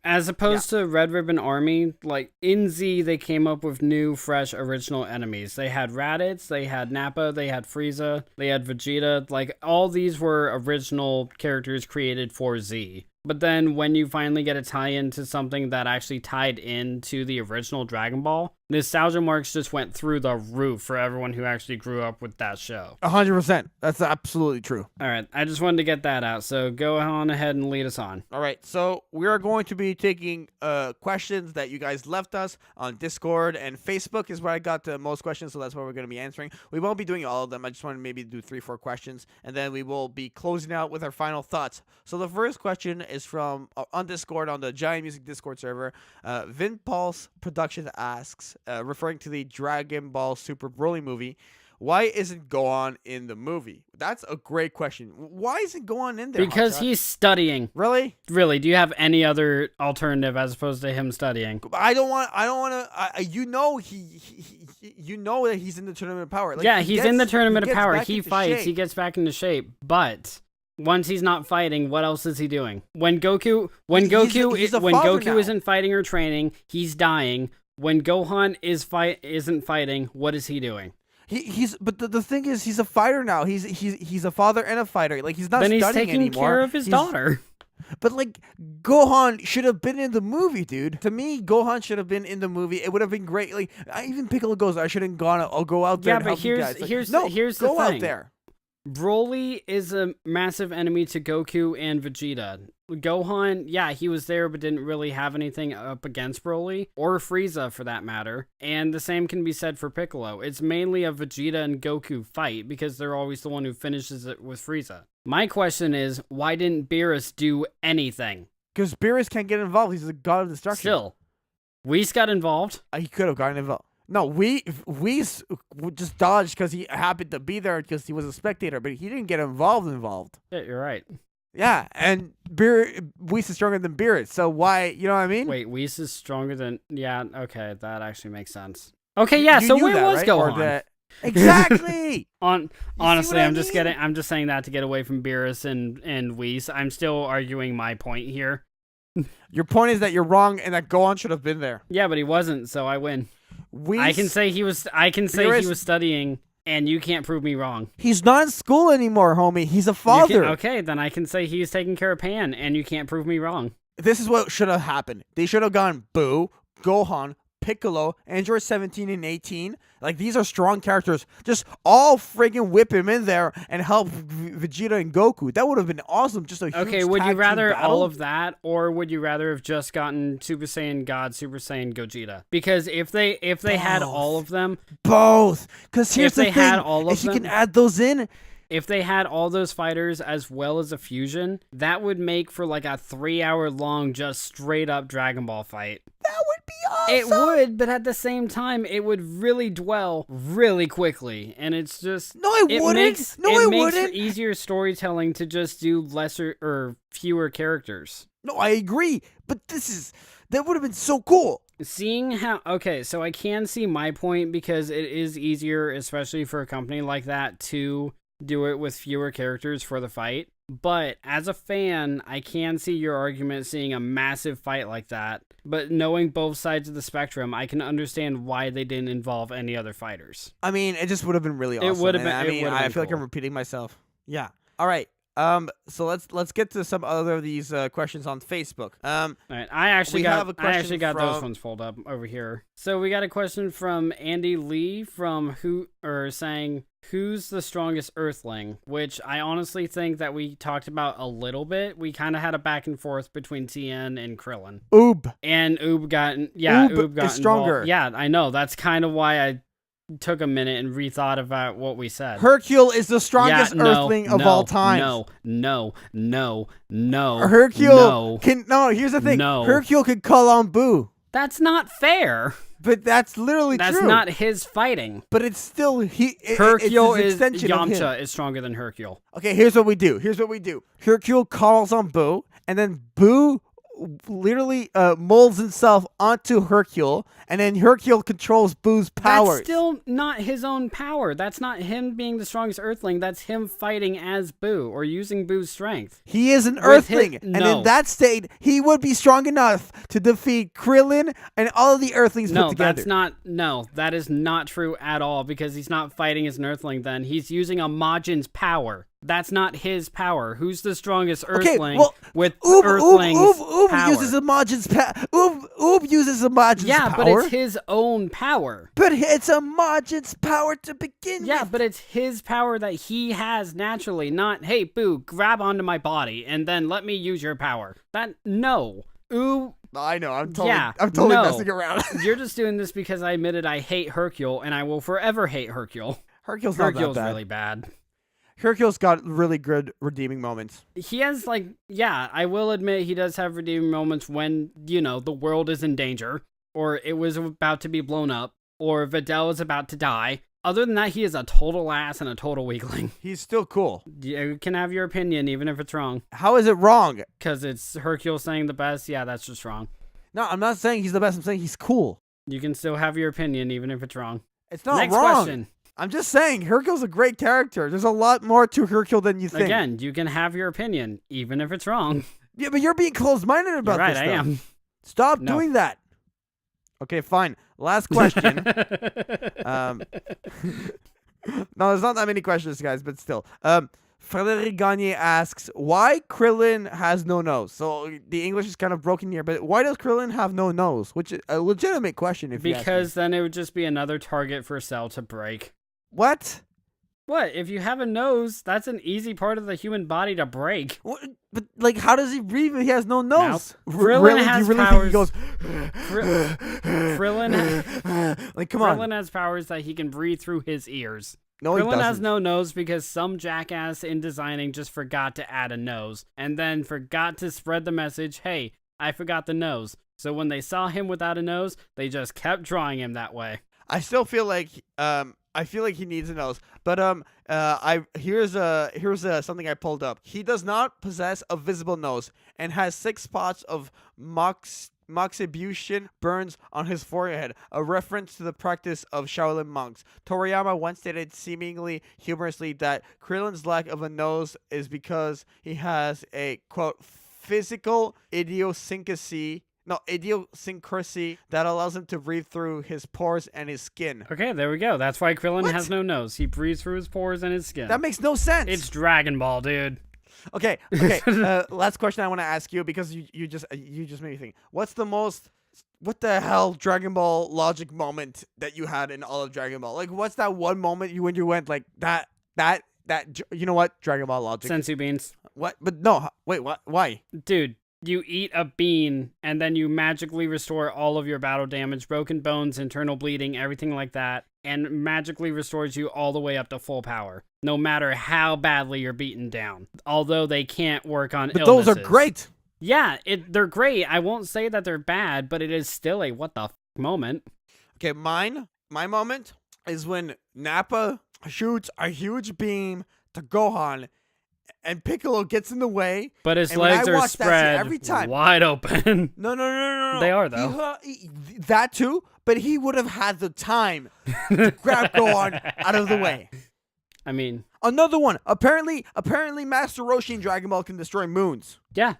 As opposed to Red Ribbon Army, like in Z, they came up with new, fresh, original enemies. They had Raditz, they had Nappa, they had Frieza, they had Vegeta. Like, all these were original characters created for Z. But then when you finally get a tie-in to something that actually tied into the original Dragon Ball, nostalgia marks just went through the roof for everyone who actually grew up with that show. 100%. That's absolutely true. All right, I just wanted to get that out, so go on ahead and lead us on. All right, so we are going to be taking questions that you guys left us on Discord, and Facebook is where I got the most questions, so that's what we're going to be answering. We won't be doing all of them. I just want to maybe do 3-4 questions, and then we will be closing out with our final thoughts. So the first question is from on Discord, on the JaianMusic Discord server. Vinpulse Production asks, referring to the Dragon Ball Super Broly movie, why isn't Gohan in the movie? That's a great question. Why isn't Gohan in there? Because he's studying. Really? Really? Do you have any other alternative as opposed to him studying? I don't want to. You know you know that he's in the Tournament of Power. Like, yeah, he's in the Tournament of Power. He fights. Shape. He gets back into shape. But once he's not fighting, what else is he doing? When Goku isn't fighting or training, he's dying. When Gohan isn't fighting, what is he doing? But the thing is, he's a fighter now. He's a father and a fighter. Like, he's not studying anymore. Then he's taking care of his daughter. But, like, Gohan should have been in the movie, dude. To me, Gohan should have been in the movie. It would have been great. Like, even Piccolo goes, I shouldn't gone. I'll go out there. Yeah, and help you guys. Like, here's the thing. Out there. Broly is a massive enemy to Goku and Vegeta. Gohan, yeah, he was there, but didn't really have anything up against Broly, or Frieza for that matter. And the same can be said for Piccolo. It's mainly a Vegeta and Goku fight, because they're always the one who finishes it with Frieza. My question is, why didn't Beerus do anything? Because Beerus can't get involved. He's the god of destruction. Still. Whis got involved. He could have gotten involved. No, we just dodged because he happened to be there because he was a spectator, but he didn't get involved. Yeah, you're right. Yeah, and Whis is stronger than Beerus, so why, you know what I mean? Wait, Whis is stronger than... Yeah, okay, that actually makes sense. Okay, yeah, so where was right? Gohan? Exactly! Honestly, I I'm mean? just saying that to get away from Beerus and Whis. I'm still arguing my point here. Your point is that you're wrong and that Gohan should have been there. Yeah, but he wasn't, so I win. Whis, I can say he was studying, and you can't prove me wrong. He's not in school anymore, homie. He's a father. Okay, then I can say he's taking care of Pan, and you can't prove me wrong. This is what should have happened. They should have gone Boo, Gohan, Piccolo, Android 17 and 18. Like, these are strong characters. Just all friggin' whip him in there and help Vegeta and Goku. That would have been awesome. Just a huge Okay, would you tag team rather battle. all of that, or would you rather have just gotten Super Saiyan God, Super Saiyan Gogeta? Because if they had all of them, both. Because here's the they thing. had all of if you them- can add those in, if they had all those fighters as well as a fusion, that would make for like a 3-hour long just straight up Dragon Ball fight. that would be awesome. It would, but at the same time, it would really dwell really quickly, and it's just No, it wouldn't. Makes, No, it it makes wouldn't. for easier storytelling to just do lesser or fewer characters. No, I agree. But that would have been so cool. Seeing how okay, so I can see my point because it is easier, especially for a company like that, to do it with fewer characters for the fight. But as a fan, I can see your argument seeing a massive fight like that. But knowing both sides of the spectrum, I can understand why they didn't involve any other fighters. I mean, it just would have been really awesome. It would have been. I mean, I feel like cool. I'm repeating myself. Yeah. All right. So let's get to some other of these questions on Facebook. All right, I actually we got have a question those from- ones pulled up over here. So we got a question from Andy Lee saying who's the strongest Earthling, which I honestly think that we talked about a little bit. We kind of had a back and forth between Tien and Krillin. Oob. And Oob got is stronger. Involved. Yeah, I know. That's kind of why I took a minute and rethought about what we said. Hercule is the strongest Earthling of all time. No. Hercule here's the thing. No. Hercule could call on Boo. That's not fair. But that's literally That's true. not his fighting. But it's still Hercule it's his is extension of him. Yamcha is stronger than Hercule. Okay, here's what we do. Hercule calls on Boo, and then Boo literally molds himself onto Hercule, and then Hercule controls Boo's powers. That's still not his own power. That's not him being the strongest Earthling. That's him fighting as Boo or using Boo's strength. He is an Earthling, and no. in that state, he would be strong enough to defeat Krillin and all of the Earthlings put together. That is not true at all, because he's not fighting as an Earthling then. He's using a Majin's power. That's not his power. Who's the strongest Earthling with Earthling's power? Uses a Majin's power. Oob uses a Majin's power. Yeah, but it's his own power. But it's a Majin's power to begin with. Yeah, but it's his power that he has naturally, not, hey, Boo, grab onto my body and then let me use your power. No. Oob. I know, I'm totally messing around. You're just doing this because I admitted I hate Hercule, and I will forever hate Hercule. Hercule's not that bad. Really bad. Hercule's got really good redeeming moments. He has, I will admit he does have redeeming moments when, the world is in danger, or it was about to be blown up, or Videl is about to die. Other than that, he is a total ass and a total weakling. He's still cool. You can have your opinion, even if it's wrong. How is it wrong? Because it's Hercule saying the best. Yeah, that's just wrong. No, I'm not saying he's the best. I'm saying he's cool. You can still have your opinion, even if it's wrong. It's not Next wrong. question. I'm just saying, Hercule's a great character. There's a lot more to Hercule than you think. Again, you can have your opinion, even if it's wrong. Yeah, but you're being closed-minded about You're right, this, I though. am. Stop doing that. Okay, fine. Last question. No, there's not that many questions, guys, but still. Frédéric Gagné asks, why Krillin has no nose? So the English is kind of broken here, but why does Krillin have no nose? Which is a legitimate question. Because then it would just be another target for Cell to break. What? What? If you have a nose, that's an easy part of the human body to break. What? But how does he breathe if he has no nose? Krillin has powers. Think he goes, Krillin, come on. Krillin has powers that he can breathe through his ears. No, he Krillin doesn't. has no nose because some jackass in designing just forgot to add a nose, and then forgot to spread the message, hey, I forgot the nose. So when they saw him without a nose, they just kept drawing him that way. I still feel like he needs a nose. But here's something I pulled up. He does not possess a visible nose and has 6 spots of moxibution burns on his forehead, a reference to the practice of Shaolin monks. Toriyama once stated seemingly humorously that Krillin's lack of a nose is because he has a, quote, physical idiosyncrasy that allows him to breathe through his pores and his skin. Okay, there we go. That's why Krillin has no nose. He breathes through his pores and his skin. That makes no sense. It's Dragon Ball, dude. Okay. Last question I want to ask you, because you just made me think. What the hell Dragon Ball logic moment that you had in all of Dragon Ball? Like, what's that one moment when you went like that? You know what? Dragon Ball logic. Senzu beans. What? But no. Wait. What? Why? Dude. You eat a bean, and then you magically restore all of your battle damage, broken bones, internal bleeding, everything like that, and magically restores you all the way up to full power, no matter how badly you're beaten down. Although they can't work on illnesses. Those are great. Yeah, they're great. I won't say that they're bad, but it is still a what the f*** moment. Okay, my moment is when Nappa shoots a huge beam to Gohan, and Piccolo gets in the way. But his legs are spread every time. Wide open. No. They are, though. That too, but he would have had the time to grab Gohan out of the way. I mean... Another one. Apparently Master Roshi in Dragon Ball can destroy moons. Yeah.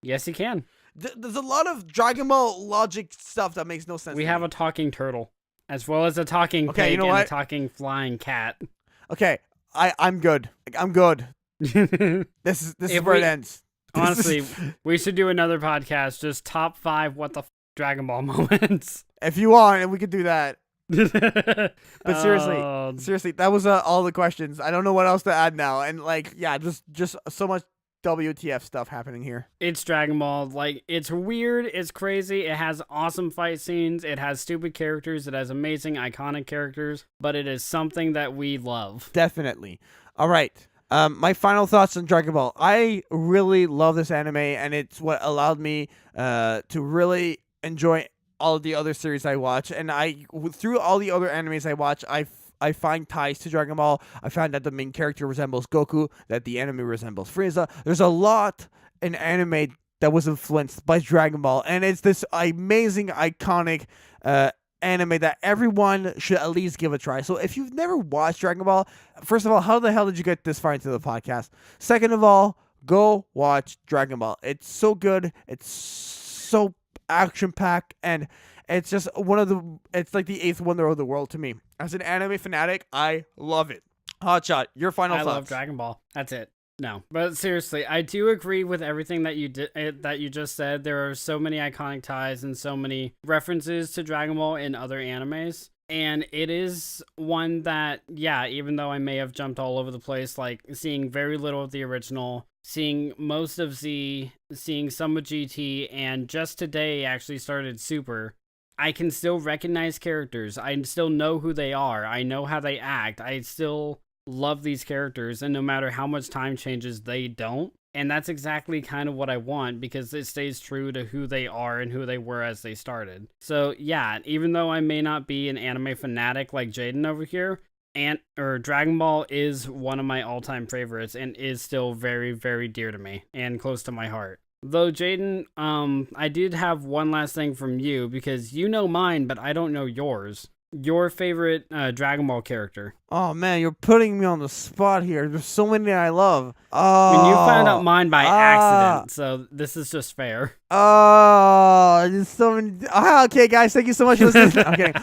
Yes, he can. There's a lot of Dragon Ball logic stuff that makes no sense. We have a talking turtle, as well as a talking pig and a talking flying cat. Okay, I'm good. I'm good. This is where it ends. Honestly, we should do another podcast, just top 5 what the Dragon Ball moments. If you want, we could do that. But seriously, that was all the questions. I don't know what else to add now. And just so much WTF stuff happening here. It's Dragon Ball. Like, it's weird. It's crazy. It has awesome fight scenes. It has stupid characters. It has amazing, iconic characters. But it is something that we love. Definitely. All right. My final thoughts on Dragon Ball. I really love this anime, and it's what allowed me to really enjoy all of the other series I watch. And through all the other animes I watch, I find ties to Dragon Ball. I find that the main character resembles Goku, that the enemy resembles Frieza. There's a lot in anime that was influenced by Dragon Ball, and it's this amazing, iconic anime that everyone should at least give a try. So if you've never watched Dragon Ball, first of all, how the hell did you get this far into the podcast? Second of all, go watch Dragon Ball. It's so good. It's so action-packed, and it's just it's like the 8th wonder of the world to me. As an anime fanatic, I love it. Hotshot, your final thoughts. I love Dragon Ball. That's it. No, but seriously, I do agree with everything that you just said. There are so many iconic ties and so many references to Dragon Ball in other animes. And it is one that, yeah, even though I may have jumped all over the place, like seeing very little of the original, seeing most of Z, seeing some of GT, and just today actually started Super, I can still recognize characters. I still know who they are. I know how they act. I still love these characters, and no matter how much time changes, they don't. And that's exactly kind of what I want, because it stays true to who they are and who they were as they started. So yeah, even though I may not be an anime fanatic like Jaian over here, Dragon Ball is one of my all-time favorites and is still very, very dear to me and close to my heart. Though, Jaian, I did have one last thing from you, because you know mine, but I don't know yours. Your favorite Dragon Ball character. Oh, man, you're putting me on the spot here. There's so many I love. And you found out mine by accident, so this is just fair. There's so many. Okay, guys, thank you so much for listening. I'm kidding.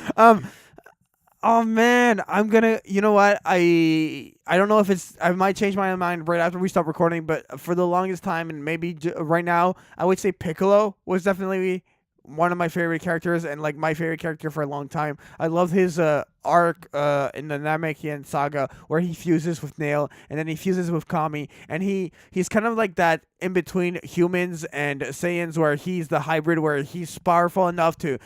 Oh, man, I'm gonna, you know what, I don't know if I might change my mind right after we stop recording, but for the longest time, and maybe right now, I would say Piccolo was definitely one of my favorite characters, and like my favorite character for a long time. I love his arc in the Namekian saga, where he fuses with Nail, and then he fuses with Kami, and he's kind of like that in between humans and Saiyans, where he's the hybrid, where he's powerful enough to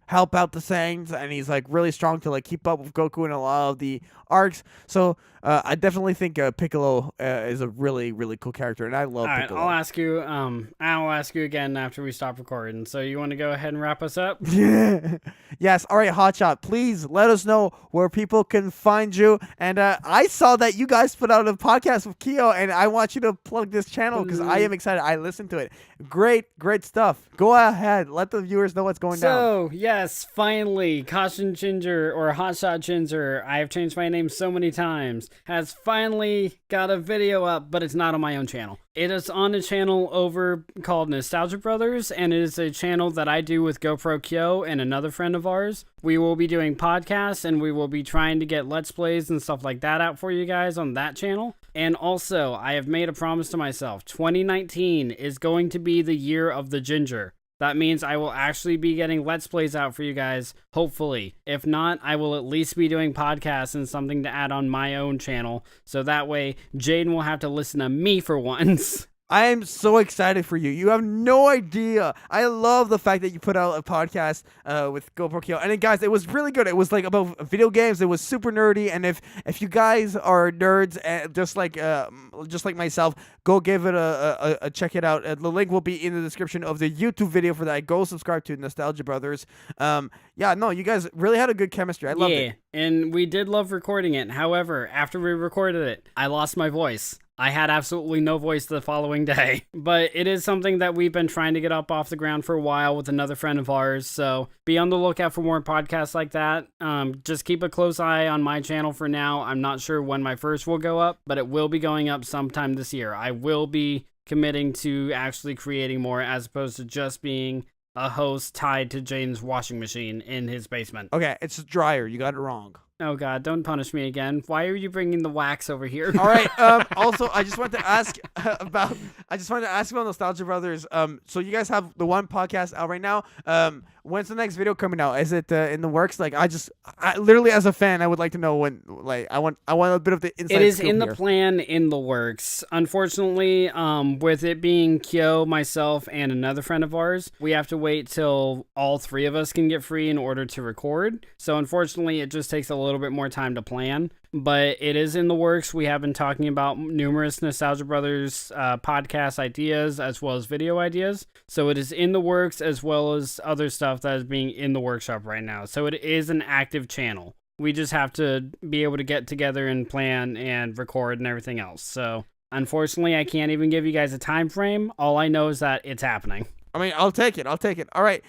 help out the Saiyans, and he's like really strong to like keep up with Goku in a lot of the arcs. So I definitely think Piccolo is a really really cool character, and I love All right, Piccolo. I'll ask you. I'll ask you again after we stop recording. So you want to go ahead and wrap us up? Yes. All right, Hotshot. Please let us know where people can find you. And I saw that you guys put out a podcast with Kyo, and I want you to plug this channel because I am excited. I listened to it. Great stuff. Go ahead. Let the viewers know what's going down. So, yes, finally, Caution Ginger, or Hotshot Ginger, I have changed my name so many times, has finally got a video up, but it's not on my own channel. It is on a channel over called Nostalgia Brothers, and it is a channel that I do with GoPro Kyo and another friend of ours. We will be doing podcasts, and we will be trying to get Let's Plays and stuff like that out for you guys on that channel. And also, I have made a promise to myself, 2019 is going to be the year of the Ginger. That means I will actually be getting Let's Plays out for you guys, hopefully. If not, I will at least be doing podcasts and something to add on my own channel, so that way Jaden will have to listen to me for once. I am so excited for you. You have no idea. I love the fact that you put out a podcast with GoPro Kyo. And then, guys, it was really good. It was like about video games. It was super nerdy. And if you guys are nerds, just like myself, go give it a check it out. The link will be in the description of the YouTube video for that. Go subscribe to Nostalgia Brothers. Yeah, no, you guys really had a good chemistry. I loved it. Yeah, and we did love recording it. However, after we recorded it, I lost my voice. I had absolutely no voice the following day. But it is something that we've been trying to get up off the ground for a while with another friend of ours. So be on the lookout for more podcasts like that. Just keep a close eye on my channel for now. I'm not sure when my first will go up, but it will be going up sometime this year. I will be committing to actually creating more as opposed to just being a host tied to Jane's washing machine in his basement. Okay, it's a dryer. You got it wrong. Oh God, don't punish me again. Why are you bringing the wax over here? All right. Also, I just wanted to ask about Nostalgia Brothers. So you guys have the one podcast out right now. When's the next video coming out? Is it in the works? Like, I literally as a fan, I would like to know when. Like, I want a bit of the inside. It is scoop in here. the plan, in the works. Unfortunately, with it being Kyo, myself, and another friend of ours, we have to wait till all three of us can get free in order to record. So unfortunately, it just takes a little bit more time to plan. But it is in the works. We have been talking about numerous Nostalgia Brothers podcast ideas as well as video ideas. So it is in the works as well as other stuff that is being in the workshop right now. So it is an active channel. We just have to be able to get together and plan and record and everything else. So unfortunately, I can't even give you guys a time frame. All I know is that it's happening. I mean, I'll take it. All right.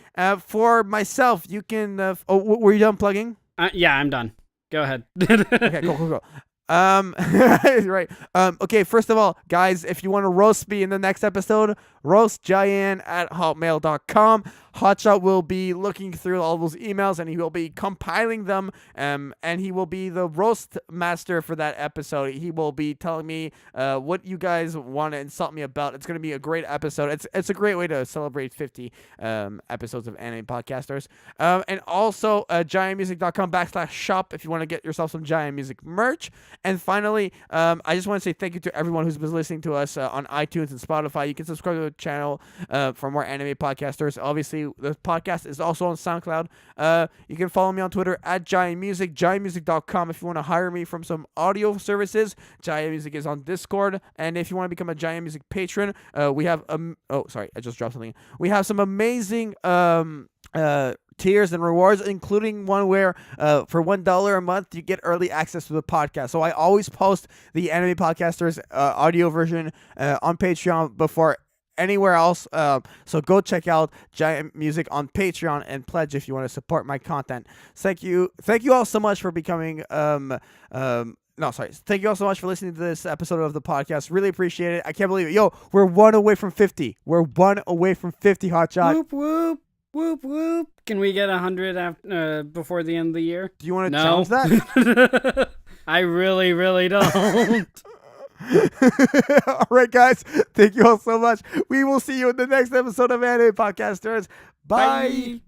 For myself, you can. Were you done plugging? Yeah, I'm done. Go ahead. Okay, go. Right. Okay, first of all, guys, if you want to roast me in the next episode, roast Jaian at hotmail.com. Hotshot will be looking through all those emails and he will be compiling them. And he will be the roast master for that episode. He will be telling me what you guys want to insult me about. It's going to be a great episode. It's a great way to celebrate 50 episodes of Anime Podcasters. And also JaianMusic.com/shop if you want to get yourself some Jaian Music merch. And finally, I just want to say thank you to everyone who's been listening to us on iTunes and Spotify. You can subscribe to the channel for more anime podcasters. Obviously, the podcast is also on SoundCloud. You can follow me on Twitter at JaianMusic, JaianMusic.com if you want to hire me from some audio services. Jaian Music is on Discord. And if you want to become a Jaian Music patron, we have... oh, sorry, I just dropped something. We have some amazing... tiers and rewards, including one where for $1 a month you get early access to the podcast. So I always post the Anime Podcasters audio version on Patreon before anywhere else. So go check out Jaian Music on Patreon and pledge if you want to support my content. Thank you all so much for becoming Thank you all so much for listening to this episode of the podcast. Really appreciate it. I can't believe it. Yo, we're one away from 50. We're one away from 50, Hotshot. Whoop, whoop. Whoop, whoop. Can we get 100 before the end of the year? Do you want to challenge that? I really, really don't. All right, guys. Thank you all so much. We will see you in the next episode of Anime Podcasters. Bye. Bye.